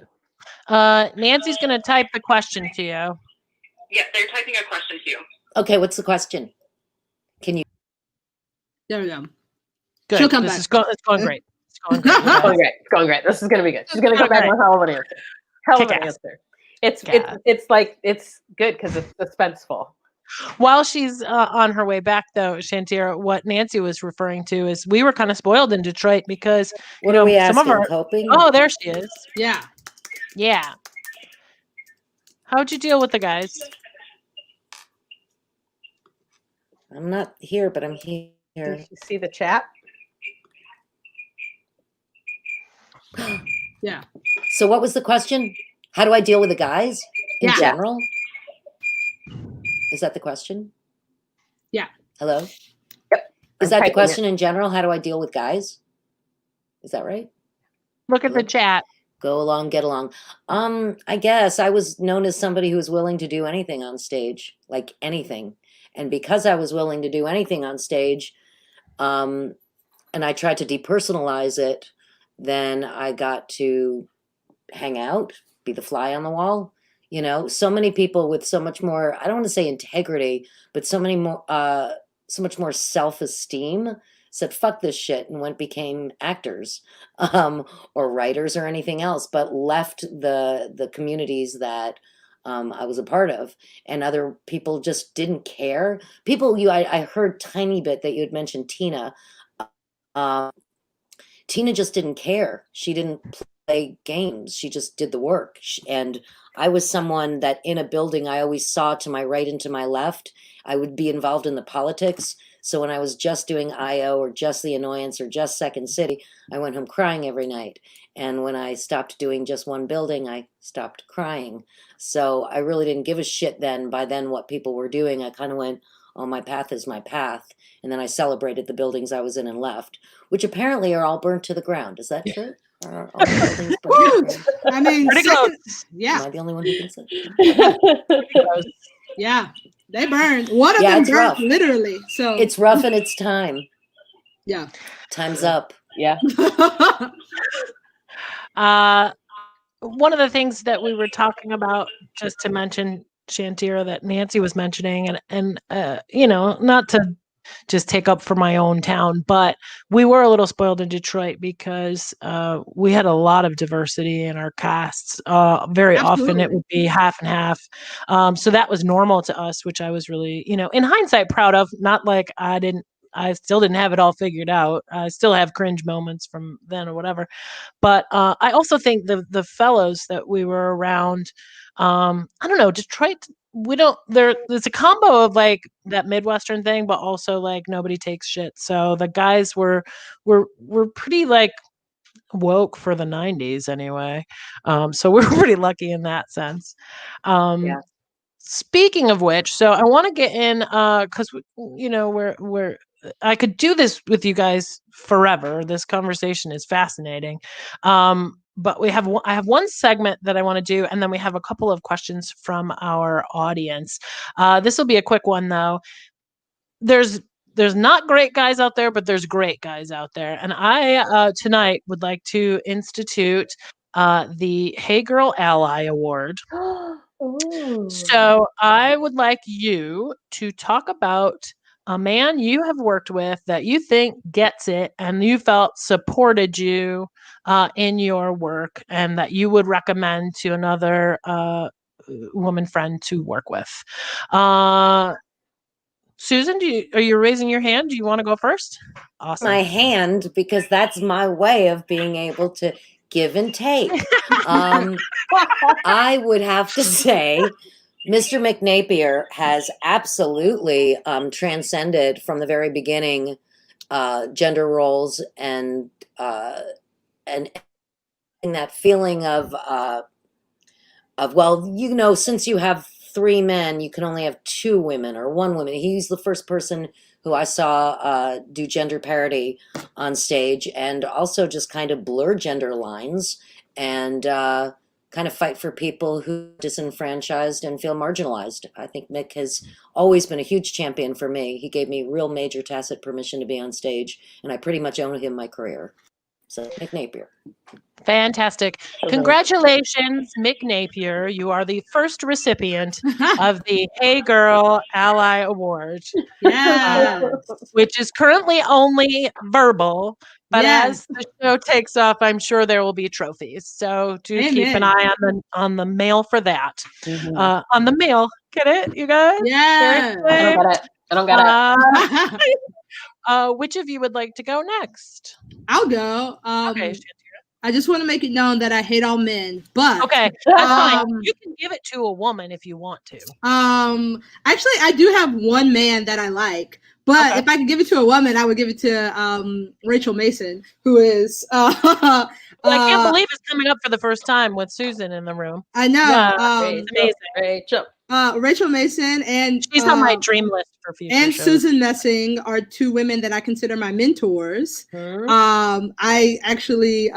Nancy's going to type the question to you. Yeah, they're typing a question to you. Okay, what's the question? Can you? There we go. Good. She'll come back. It's going great. It's going great. It's going great. This is going to be good. She's going to come back with a hell of an answer. Hell of an answer. It's like, it's good because it's suspenseful. While she's on her way back, though, Shantira, what Nancy was referring to is we were kind of spoiled in Detroit because what are we asking? Some of our coping? Oh, there she is. Yeah. How'd you deal with the guys? I'm not here, but I'm here. Did you see the chat? Yeah. So what was the question? How do I deal with the guys in Yeah. general? Is that the question? Yeah. Hello? Yep. Is I'm that the typing question in general? How do I deal with guys? Is that right? Look at the chat. Go along, get along. I guess I was known as somebody who was willing to do anything on stage, like anything. And because I was willing to do anything on stage, and I tried to depersonalize it, then I got to hang out, be the fly on the wall. You know, so many people with so much more, I don't want to say integrity, but so much more self-esteem said, fuck this shit, and became actors, or writers or anything else, but left the communities that I was a part of, and other people just didn't care. I heard tiny bit that you had mentioned Tina. Tina just didn't care. She didn't play games. She just did the work. And I was someone that in a building, I always saw to my right and to my left. I would be involved in the politics. So when I was just doing IO or just The Annoyance or just Second City, I went home crying every night. And when I stopped doing just one building, I stopped crying. So I really didn't give a shit then. By then, what people were doing, I kind of went, oh, my path is my path. And then I celebrated the buildings I was in and left, which apparently are all burnt to the ground. Is that true? Are all the buildings burnt to the ground? I mean, Pretty close. yeah. Am I the only one who thinks that? Pretty close. Yeah. They burned. One of Yeah, them it's burnt rough. literally. So It's rough and it's time. yeah. Time's up. Yeah. One of the things that we were talking about, just to mention Shantira, that Nancy was mentioning, and you know, not to just take up for my own town, but we were a little spoiled in Detroit because we had a lot of diversity in our casts. Very often it would be half and half. So that was normal to us, which I was really, you know, in hindsight proud of. Not like I still didn't have it all figured out. I still have cringe moments from then or whatever. But I also think the fellows that we were around, I don't know, Detroit, there's a combo of like that Midwestern thing, but also like nobody takes shit. So the guys were pretty like woke for the 90s anyway. So we're pretty lucky in that sense. Yeah. Speaking of which, so I want to get in because you know we're I could do this with you guys forever. This conversation is fascinating. But I have one segment that I want to do, and then we have a couple of questions from our audience. This will be a quick one though. There's not great guys out there, but there's great guys out there, and I tonight would like to institute the Hey Girl Ally Award. Ooh. So I would like you to talk about a man you have worked with that you think gets it and you felt supported you in your work, and that you would recommend to another woman friend to work with. Susan, are you raising your hand? Do you want to go first? Awesome. My hand, because that's my way of being able to give and take. I would have to say Mr. McNapier has absolutely transcended from the very beginning gender roles and that feeling of well, you know, since you have 3 men, you can only have 2 women or 1 woman. He's the first person who I saw do gender parity on stage, and also just kind of blur gender lines and kind of fight for people who are disenfranchised and feel marginalized. I think Mick has always been a huge champion for me. He gave me real major tacit permission to be on stage, and I pretty much owe him my career. So Mick Napier. Fantastic. Congratulations, Mick Napier. You are the first recipient of the Hey Girl Ally Award. Yeah. Which is currently only verbal, but as the show takes off, I'm sure there will be trophies. So do keep an eye on the mail for that. On the mail. Get it, you guys? Yeah. I don't get it. Which of you would like to go next? I'll go. Okay, Shantira. I just want to make it known that I hate all men. But Okay, that's fine. um, You can give it to a woman if you want to. actually, I do have one man that I like. But Okay. if I could give it to a woman, I would give it to Rachel Mason, who is Well, I can't believe it's coming up for the first time with Susan in the room. I know. Yeah, it's amazing. Rachel. Rachel Mason and She's on my dream list for future and shows. Susan Messing are two women that I consider my mentors. Mhm. I actually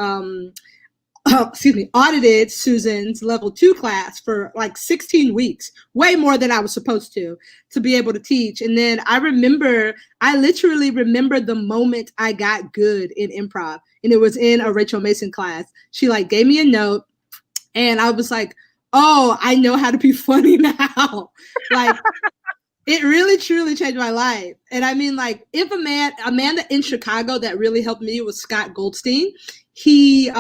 audited Susan's level 2 class for like 16 weeks, way more than I was supposed to be able to teach. And then I literally remember the moment I got good in improv, and it was in a Rachel Mason class. She like gave me a note, and I was like, oh, I know how to be funny now. Like, it really truly changed my life. And I mean, like, if a man that in Chicago that really helped me was Scott Goldstein. He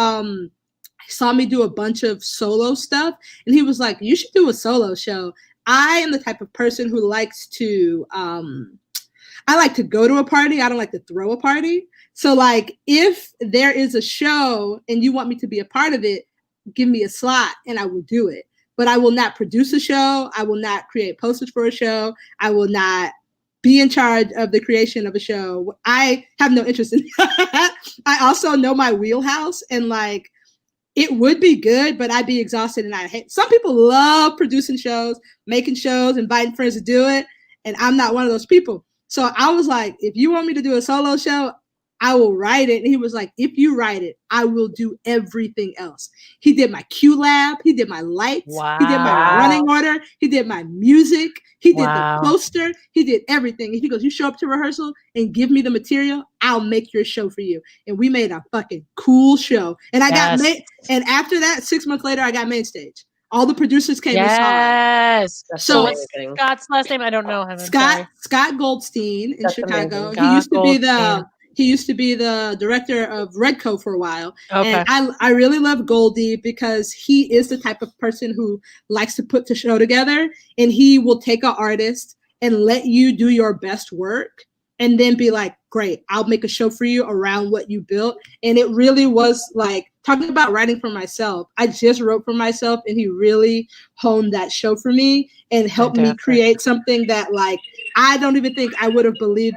saw me do a bunch of solo stuff, and he was like, you should do a solo show. I am the type of person who likes to I like to go to a party. I don't like to throw a party. So like, if there is a show and you want me to be a part of it, give me a slot and I will do it. But I will not produce a show. I will not create posters for a show. I will not be in charge of the creation of a show. I have no interest in that. I also know my wheelhouse, and like, it would be good, but I'd be exhausted and I'd hate. Some people love producing shows, making shows, inviting friends to do it, and I'm not one of those people. So I was like, if you want me to do a solo show, I will write it. And he was like, if you write it, I will do everything else. He did my Q lab. He did my lights. Wow. He did my running order. He did my music. He did Wow. the poster. He did everything. And he goes, you show up to rehearsal and give me the material, I'll make your show for you. And we made a fucking cool show. And I got and after that, 6 months later, I got main stage. All the producers came and saw it. Yes. So what's Scott's last name? I don't know him. Scott Goldstein in Chicago. Amazing. He used to be the director of Redco for a while. Okay. And I really love Goldie because he is the type of person who likes to put the show together, and he will take an artist and let you do your best work and then be like, great, I'll make a show for you around what you built. And it really was like, talking about writing for myself. I just wrote for myself, and he really honed that show for me and helped me create something that like, I don't even think I would have believed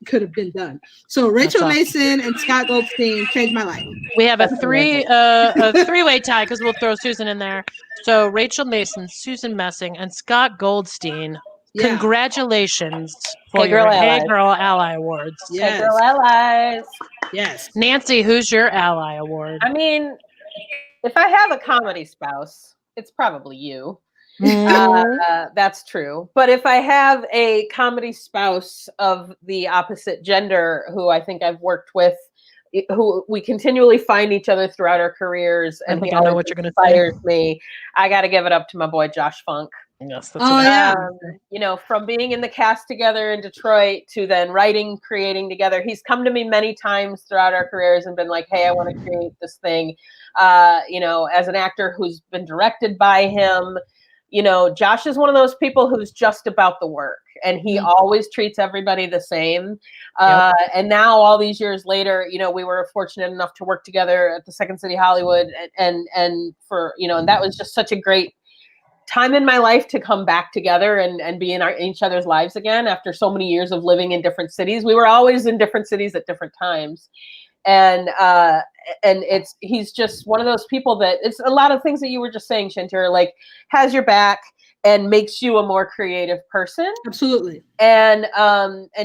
could have been done. So Rachel Mason and Scott Goldstein changed my life. We have a three-way tie because we'll throw Susan in there. So Rachel Mason, Susan Messing, and Scott Goldstein. Yeah. Congratulations for your Hey Girl Ally Awards. Yes. Hey Girl Allies. Yes. Nancy, who's your Ally Award? I mean, if I have a comedy spouse, it's probably you. That's true. But if I have a comedy spouse of the opposite gender who I think I've worked with, who we continually find each other throughout our careers, and he always inspires me, I got to give it up to my boy Josh Funk. Yes, that's you know, from being in the cast together in Detroit to then writing, creating together, he's come to me many times throughout our careers and been like, hey, I want to create this thing. You know, as an actor who's been directed by him, you know, Josh is one of those people who's just about the work, and he always treats everybody the same. And now all these years later, you know, we were fortunate enough to work together at the Second City Hollywood, and for, you know, and that was just such a great time in my life to come back together and be in each other's lives again after so many years of living in different cities. We were always in different cities at different times. And he's just one of those people that it's a lot of things that you were just saying, Shantira, like has your back and makes you a more creative person. Absolutely. And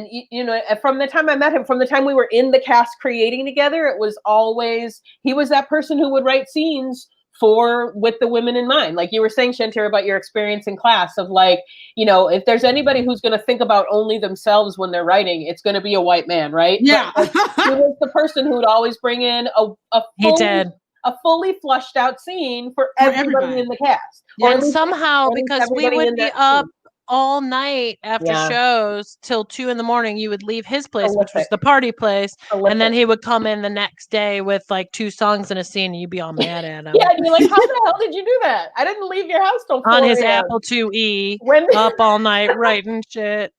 you know, from the time I met him, from the time we were in the cast creating together, it was always, he was that person who would write scenes with the women in mind. Like you were saying, Shantira, about your experience in class of like, you know, if there's anybody who's going to think about only themselves when they're writing, it's going to be a white man, right? Yeah. Like, he was the person who would always bring in a fully flushed out scene for everybody in the cast. Yeah, and somehow, because we would be up all night after shows till 2 a.m, you would leave his place, which was the party place, and then he would come in the next day with like 2 songs in a scene, and you'd be all mad at him. Yeah, and you're like, how the hell did you do that? I didn't leave your house till 4 on his a.m. Apple IIe, up all night writing shit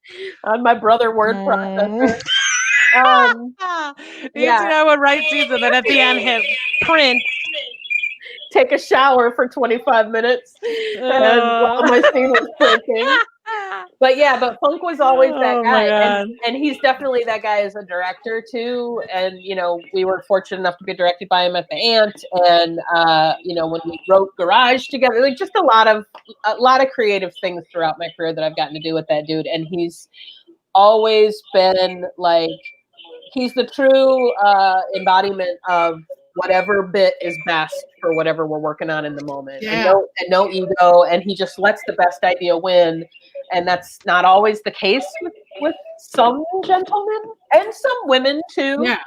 on my brother word processor. I would write scenes, and then at the end print. Take a shower for 25 minutes and while my scene was printing. But yeah, but Funk was always that Oh, guy. my God. And he's definitely that guy as a director too. And, you know, we were fortunate enough to be directed by him at the Ant. And, you know, when we wrote Garage together, like just a lot of creative things throughout my career that I've gotten to do with that dude. And he's always been like, he's the true embodiment of whatever bit is best for whatever we're working on in the moment. Yeah. And no ego. And he just lets the best idea win. And that's not always the case with some gentlemen and some women too. Yeah.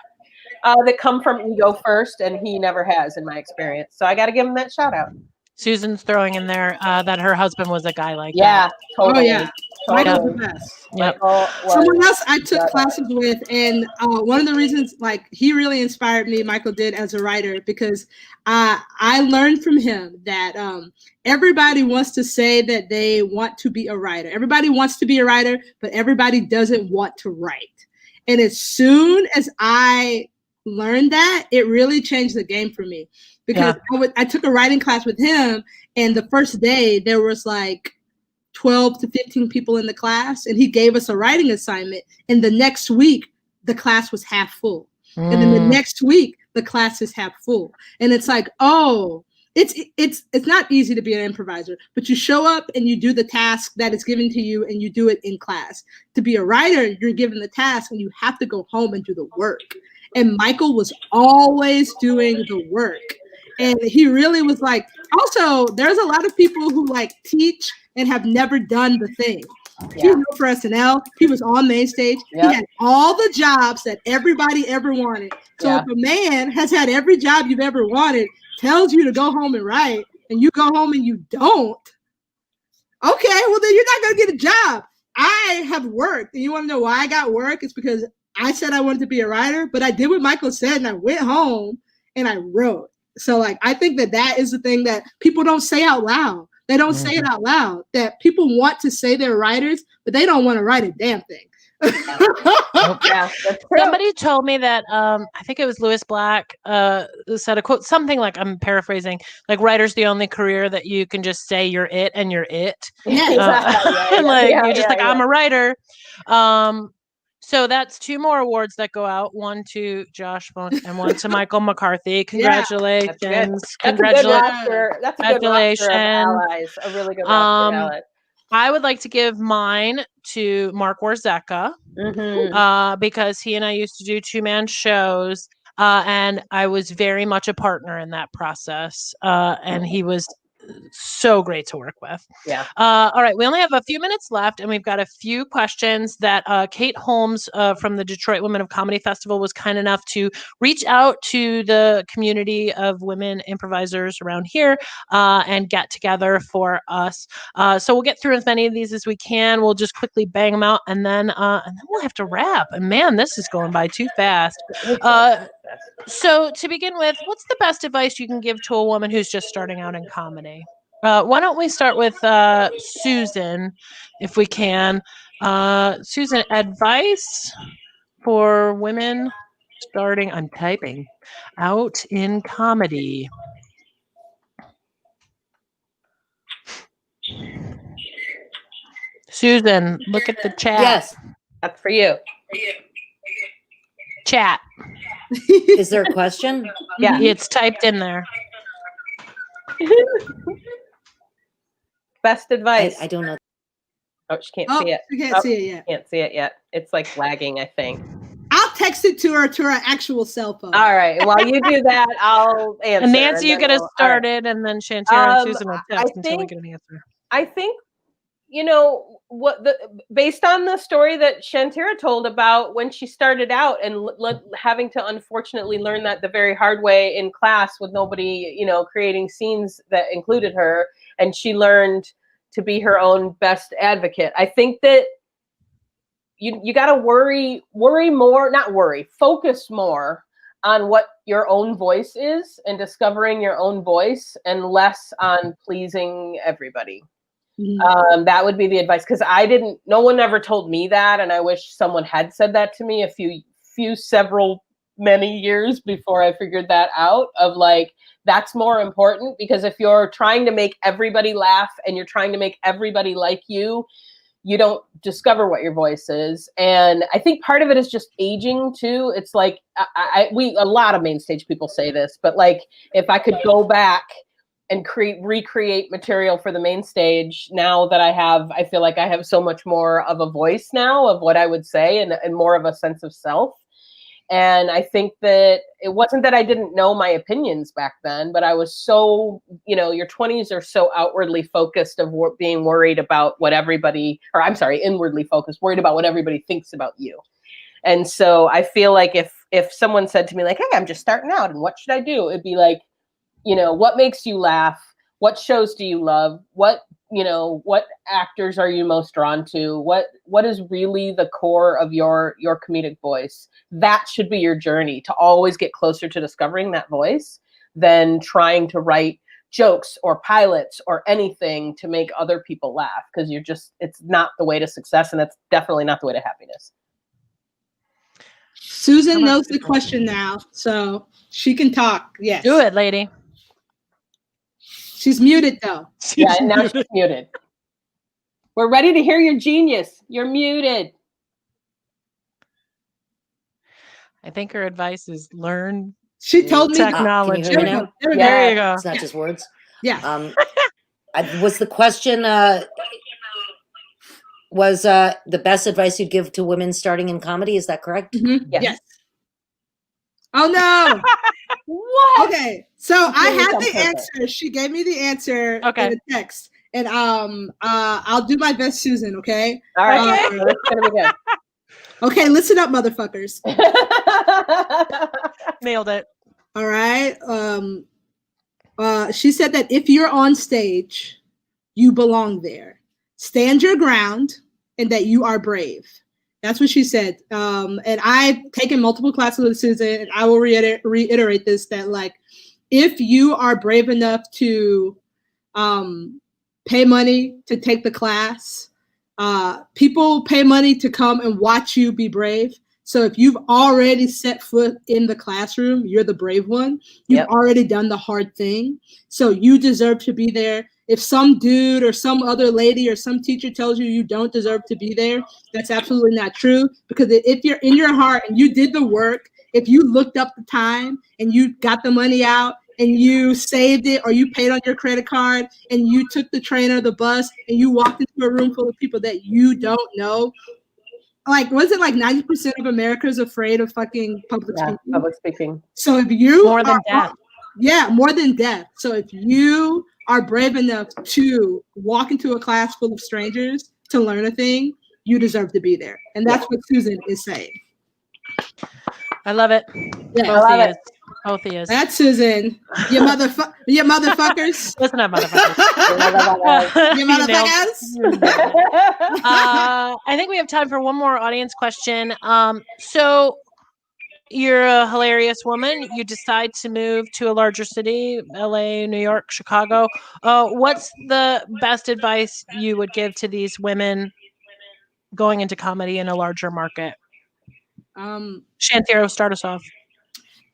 That come from ego first, and he never has, in my experience. So I got to give him that shout out. Susan's throwing in there that her husband was a guy like Yeah, that. totally. Oh, yeah. Michael's the best. Yep. Someone else I took classes with, and one of the reasons, like, he really inspired me, Michael did, as a writer, because I learned from him that everybody wants to say that they want to be a writer. Everybody wants to be a writer, but everybody doesn't want to write. And as soon as I learned that, it really changed the game for me, because I took a writing class with him, and the first day there was like 12 to 15 people in the class, and he gave us a writing assignment, and the next week the class was half full. And then the next week the class is half full. And it's like, oh, it's not easy to be an improviser, but you show up and you do the task that is given to you, and you do it in class. To be a writer, you're given the task and you have to go home and do the work. And Michael was always doing the work. And he really was like, also, there's a lot of people who like teach and have never done the thing. Yeah. He wrote for SNL. He was on main stage. Yep. He had all the jobs that everybody ever wanted. So if a man has had every job you've ever wanted, tells you to go home and write, and you go home and you don't, okay, well, then you're not going to get a job. I have worked. And you want to know why I got work? It's because I said I wanted to be a writer, but I did what Michael said, and I went home and I wrote. So, like, I think that is the thing that people don't say out loud. They don't say it out loud, that people want to say they're writers, but they don't want to write a damn thing. Somebody told me that, I think it was Lewis Black, said a quote, something like, I'm paraphrasing, like, writer's the only career that you can just say you're it and you're it. Yeah, I'm a writer. So that's 2 more awards that go out, 1 to Josh Funk and 1 to Michael McCarthy. Congratulations. That's a good roster. That's a good roster of allies. A really good roster of allies. I would like to give mine to Mark Warzeka, because he and I used to do 2-man shows, and I was very much a partner in that process, and he was so great to work with. Yeah. All right. We only have a few minutes left, and we've got a few questions that Kate Holmes from the Detroit Women of Comedy Festival was kind enough to reach out to the community of women improvisers around here and get together for us. So we'll get through as many of these as we can. We'll just quickly bang them out, and then we'll have to wrap. And man, this is going by too fast. So to begin with, what's the best advice you can give to a woman who's just starting out in comedy? Why don't we start with Susan, if we can. Susan, advice for women starting, I'm typing, out in comedy. Susan, look at the chat. Yes. That's for you. Chat. Is there a question? Yeah, it's typed in there. Best advice. I don't know. Oh, she can't see it. She can't see it yet. Can't see it yet. It's like lagging, I think. I'll text it to her actual cell phone. All right. While you do that, I'll answer. And Nancy, you get us started, and then Shantira and Susan will text until we get an answer. I think, based on the story that Shantira told about when she started out and having to unfortunately learn that the very hard way in class with nobody, creating scenes that included her, and she learned to be her own best advocate. I think that you got to worry more, not worry, focus more on what your own voice is and discovering your own voice, and less on pleasing everybody. Mm-hmm. That would be the advice, because no one ever told me that, and I wish someone had said that to me several many years before I figured that out, of like, that's more important, because if you're trying to make everybody laugh and you're trying to make everybody like you don't discover what your voice is. And I think part of it is just aging too. It's like, a lot of main stage people say this, but like, if I could go back and recreate material for the main stage now that I feel like I have so much more of a voice now of what I would say, and more of a sense of self. And I think that it wasn't that I didn't know my opinions back then, but I was so, your 20s are so outwardly focused of being worried about what everybody, or I'm sorry, inwardly focused, worried about what everybody thinks about you. And so I feel like if someone said to me like, hey, I'm just starting out and what should I do? It'd be like, what makes you laugh? What shows do you love? What actors are you most drawn to? What is really the core of your comedic voice? That should be your journey, to always get closer to discovering that voice than trying to write jokes or pilots or anything to make other people laugh, because it's not the way to success, and that's definitely not the way to happiness. Susan knows the question now, so she can talk. Yes. Do it, lady. She's muted though. Yeah, and now she's muted. We're ready to hear your genius. You're muted. I think her advice is learn She told me technology. Can you hear me now? There you go. It's not just words. Yeah. Was the question was the best advice you'd give to women starting in comedy? Is that correct? Mm-hmm. Yes. Oh no. What? Okay. So I had the answer. She gave me the answer in a text. And I'll do my best, Susan, okay? All right. That's gonna be good. Okay, listen up, motherfuckers. Nailed it. All right. She said that if you're on stage, you belong there. Stand your ground, and that you are brave. That's what she said. And I've taken multiple classes with Susan, and I will reiterate this, that like, if you are brave enough to pay money to take the class, people pay money to come and watch you be brave. So if you've already set foot in the classroom, you're the brave one. You've already done the hard thing. So you deserve to be there. If some dude or some other lady or some teacher tells you you don't deserve to be there, that's absolutely not true. Because if you're in your heart and you did the work, if you looked up the time and you got the money out and you saved it, or you paid on your credit card and you took the train or the bus and you walked into a room full of people that you don't know, like, was it like 90% of America is afraid of fucking public speaking? Public speaking. So if you more than death. Yeah, more than death. So if you are brave enough to walk into a class full of strangers to learn a thing, you deserve to be there. And that's what Susan is saying. I love it. Yeah, Both I love it. Both he is. That's Susan. You motherfuckers. Listen up, motherfuckers. You motherfuckers. I think we have time for one more audience question. So you're a hilarious woman. You decide to move to a larger city, LA, New York, Chicago. What's the best advice you would give to these women going into comedy in a larger market? Shantira, start us off.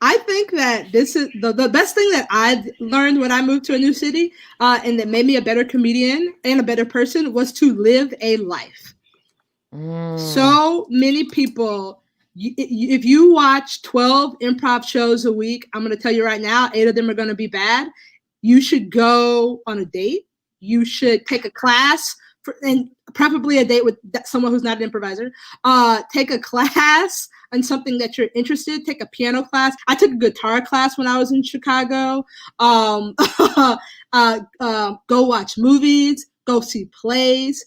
I think that this is the best thing that I learned when I moved to a new city, and that made me a better comedian and a better person, was to live a life. So many people, if you watch 12 improv shows a week, I'm going to tell you right now, 8 of them are going to be bad. You should go on a date. You should take a class, and preferably a date with someone who's not an improviser. Take a class on something that you're interested in. Take a piano class. I took a guitar class when I was in Chicago. Go watch movies. Go see plays.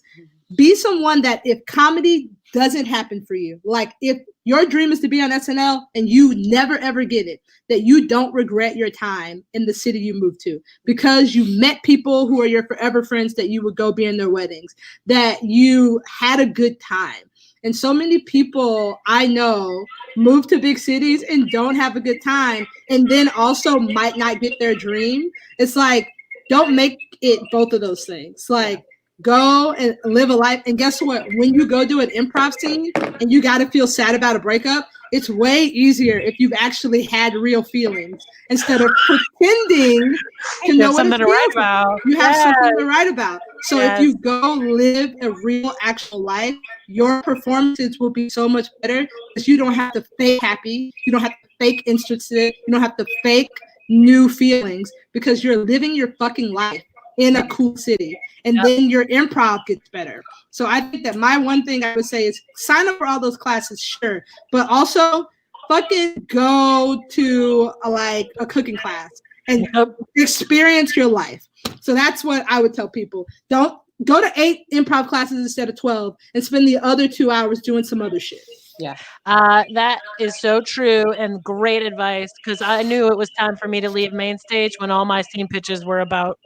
Be someone that if comedy doesn't happen for you, like if your dream is to be on SNL and you never ever get it, that you don't regret your time in the city you moved to, because you met people who are your forever friends that you would go be in their weddings, that you had a good time. And so many people I know move to big cities and don't have a good time, and then also might not get their dream. It's like, don't make it both of those things. Like, go and live a life. And guess what? When you go do an improv scene and you got to feel sad about a breakup, it's way easier if you've actually had real feelings instead of pretending to You know have what it something to write feels like. about. You have Yes. something to write about. So Yes. if you go live a real, actual life, your performances will be so much better because you don't have to fake happy. You don't have to fake interested. You don't have to fake new feelings because you're living your fucking life in a cool city. And then your improv gets better. So I think that my one thing I would say is sign up for all those classes, sure. But also fucking go to a cooking class and experience your life. So that's what I would tell people. Don't go to 8 improv classes instead of 12 and spend the other 2 hours doing some other shit. Yeah. That is so true and great advice because I knew it was time for me to leave main stage when all my scene pitches were about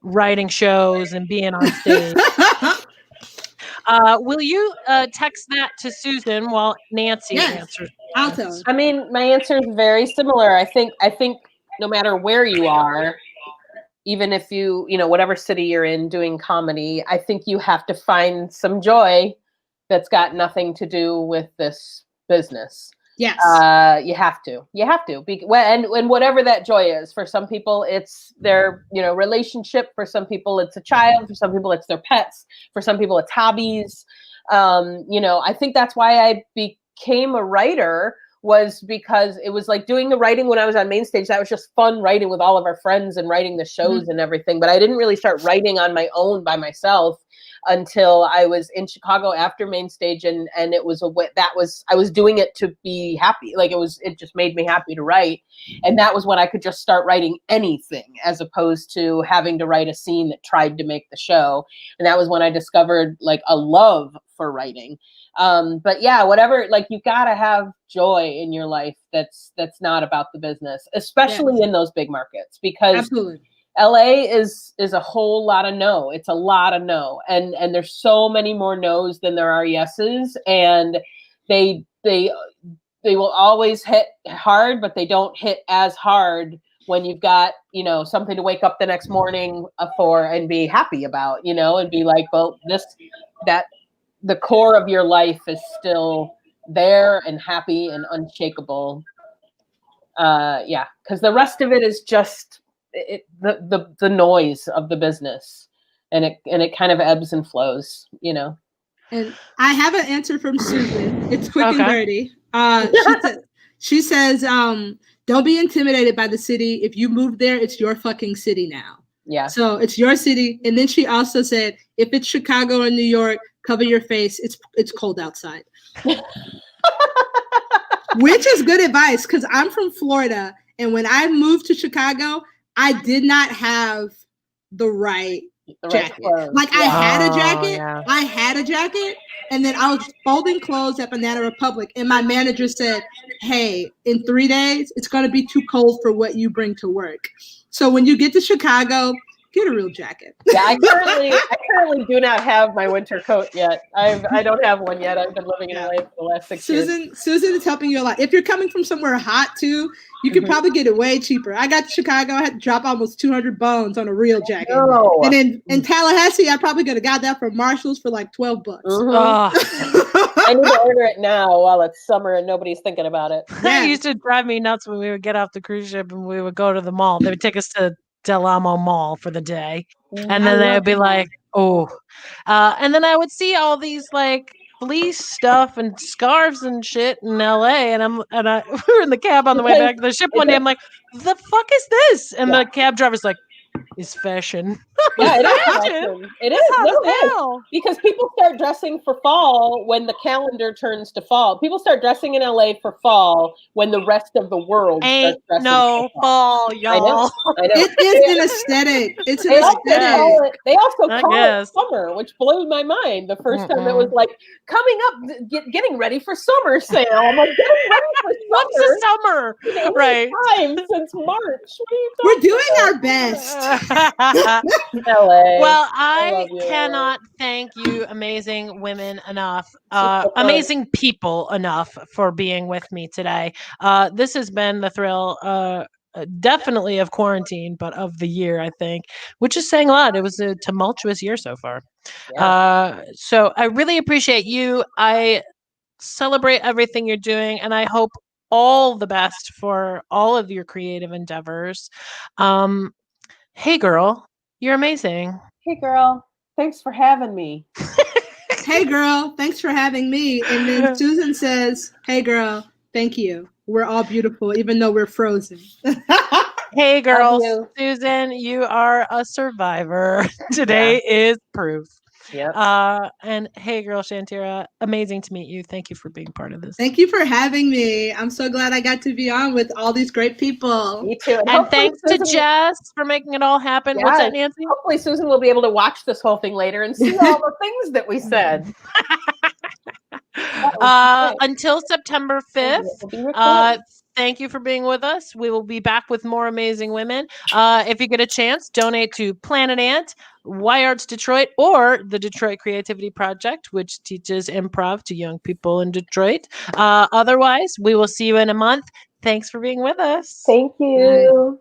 writing shows and being on stage. Will you text that to Susan while Nancy answers? I'll tell her. I mean, my answer is very similar. I think no matter where you are, even if you whatever city you're in doing comedy, I think you have to find some joy that's got nothing to do with this business. Yes. You have to. And whatever that joy is. For some people, it's their relationship. For some people, it's a child. For some people, it's their pets. For some people, it's hobbies. I think that's why I became a writer, was because it was like doing the writing when I was on main stage. That was just fun, writing with all of our friends and writing the shows and everything. But I didn't really start writing on my own by myself until I was in Chicago after main stage, and it was I was doing it to be happy. Like it just made me happy to write, and that was when I could just start writing anything as opposed to having to write a scene that tried to make the show. And that was when I discovered like a love for writing. But yeah, whatever, like you gotta have joy in your life that's not about the business, especially in those big markets, because Absolutely. LA is a whole lot of no. It's a lot of no. And there's so many more no's than there are yeses. And they will always hit hard, but they don't hit as hard when you've got, something to wake up the next morning for and be happy about, and be like, well, the core of your life is still there and happy and unshakable. Because the rest of it is just the noise of the business, and it kind of ebbs and flows, And I have an answer from Susan. It's quick and dirty. She says, don't be intimidated by the city. If you move there, it's your fucking city now. Yeah. So it's your city. And then she also said, if it's Chicago or New York, cover your face. It's cold outside. Which is good advice, because I'm from Florida. And when I moved to Chicago, I did not have the right jacket. I had a jacket. I had a jacket. And then I was folding clothes at Banana Republic. And my manager said, hey, in 3 days, it's going to be too cold for what you bring to work. So when you get to Chicago, get a real jacket. Yeah, I currently do not have my winter coat yet. I don't have one yet. I've been living in LA for the last 6 years. Susan is helping you a lot. If you're coming from somewhere hot too, you could probably get it way cheaper. I got to Chicago, I had to drop almost 200 bones on a real jacket. No. And in Tallahassee, I probably could have got that from Marshall's for like $12. I need to order it now while it's summer and nobody's thinking about it. That used to drive me nuts when we would get off the cruise ship and we would go to the mall. They would take us to Del Amo Mall for the day. And then they would be like, and then I would see all these like fleece stuff and scarves and shit in LA. And we were in the cab on the way back to the ship one day. I'm like, the fuck is this? And the cab driver's like, it's fashion. Yeah, it is fashion. It is. No, because people start dressing for fall when the calendar turns to fall. People start dressing in LA for fall when the rest of the world starts dressing for fall, y'all. I know. It is an aesthetic. It's an aesthetic. They also call it summer, which blew my mind the first time. It was like, coming up, getting ready for summer sale. I'm like, getting ready for summer? What's the summer? Right. Time since March. We're doing our best. LA. Well, I cannot thank you, amazing women, enough, amazing people enough for being with me today. This has been the thrill, definitely of quarantine, but of the year, I think, which is saying a lot. It was a tumultuous year so far. So I really appreciate you. I celebrate everything you're doing, and I hope all the best for all of your creative endeavors. Hey, girl, you're amazing. Hey, girl. Thanks for having me. Hey girl, thanks for having me. And then Susan says, hey girl, thank you. We're all beautiful, even though we're frozen. Hey, girl, you. Susan, you are a survivor. Today is proof. Yep. And hey, girl, Shantira, amazing to meet you. Thank you for being part of this. Thank you for having me. I'm so glad I got to be on with all these great people. Me too. And hopefully thanks to Susan- Jess for making it all happen. What's that, Yes. Nancy? Hopefully Susan will be able to watch this whole thing later and see all the things that we said. Until September 5th, We'll be recording. thank you for being with us. We will be back with more amazing women. If you get a chance, donate to Planet Ant, Y Arts Detroit, or the Detroit Creativity Project, which teaches improv to young people in Detroit. Otherwise, we will see you in a month. Thanks for being with us. Thank you.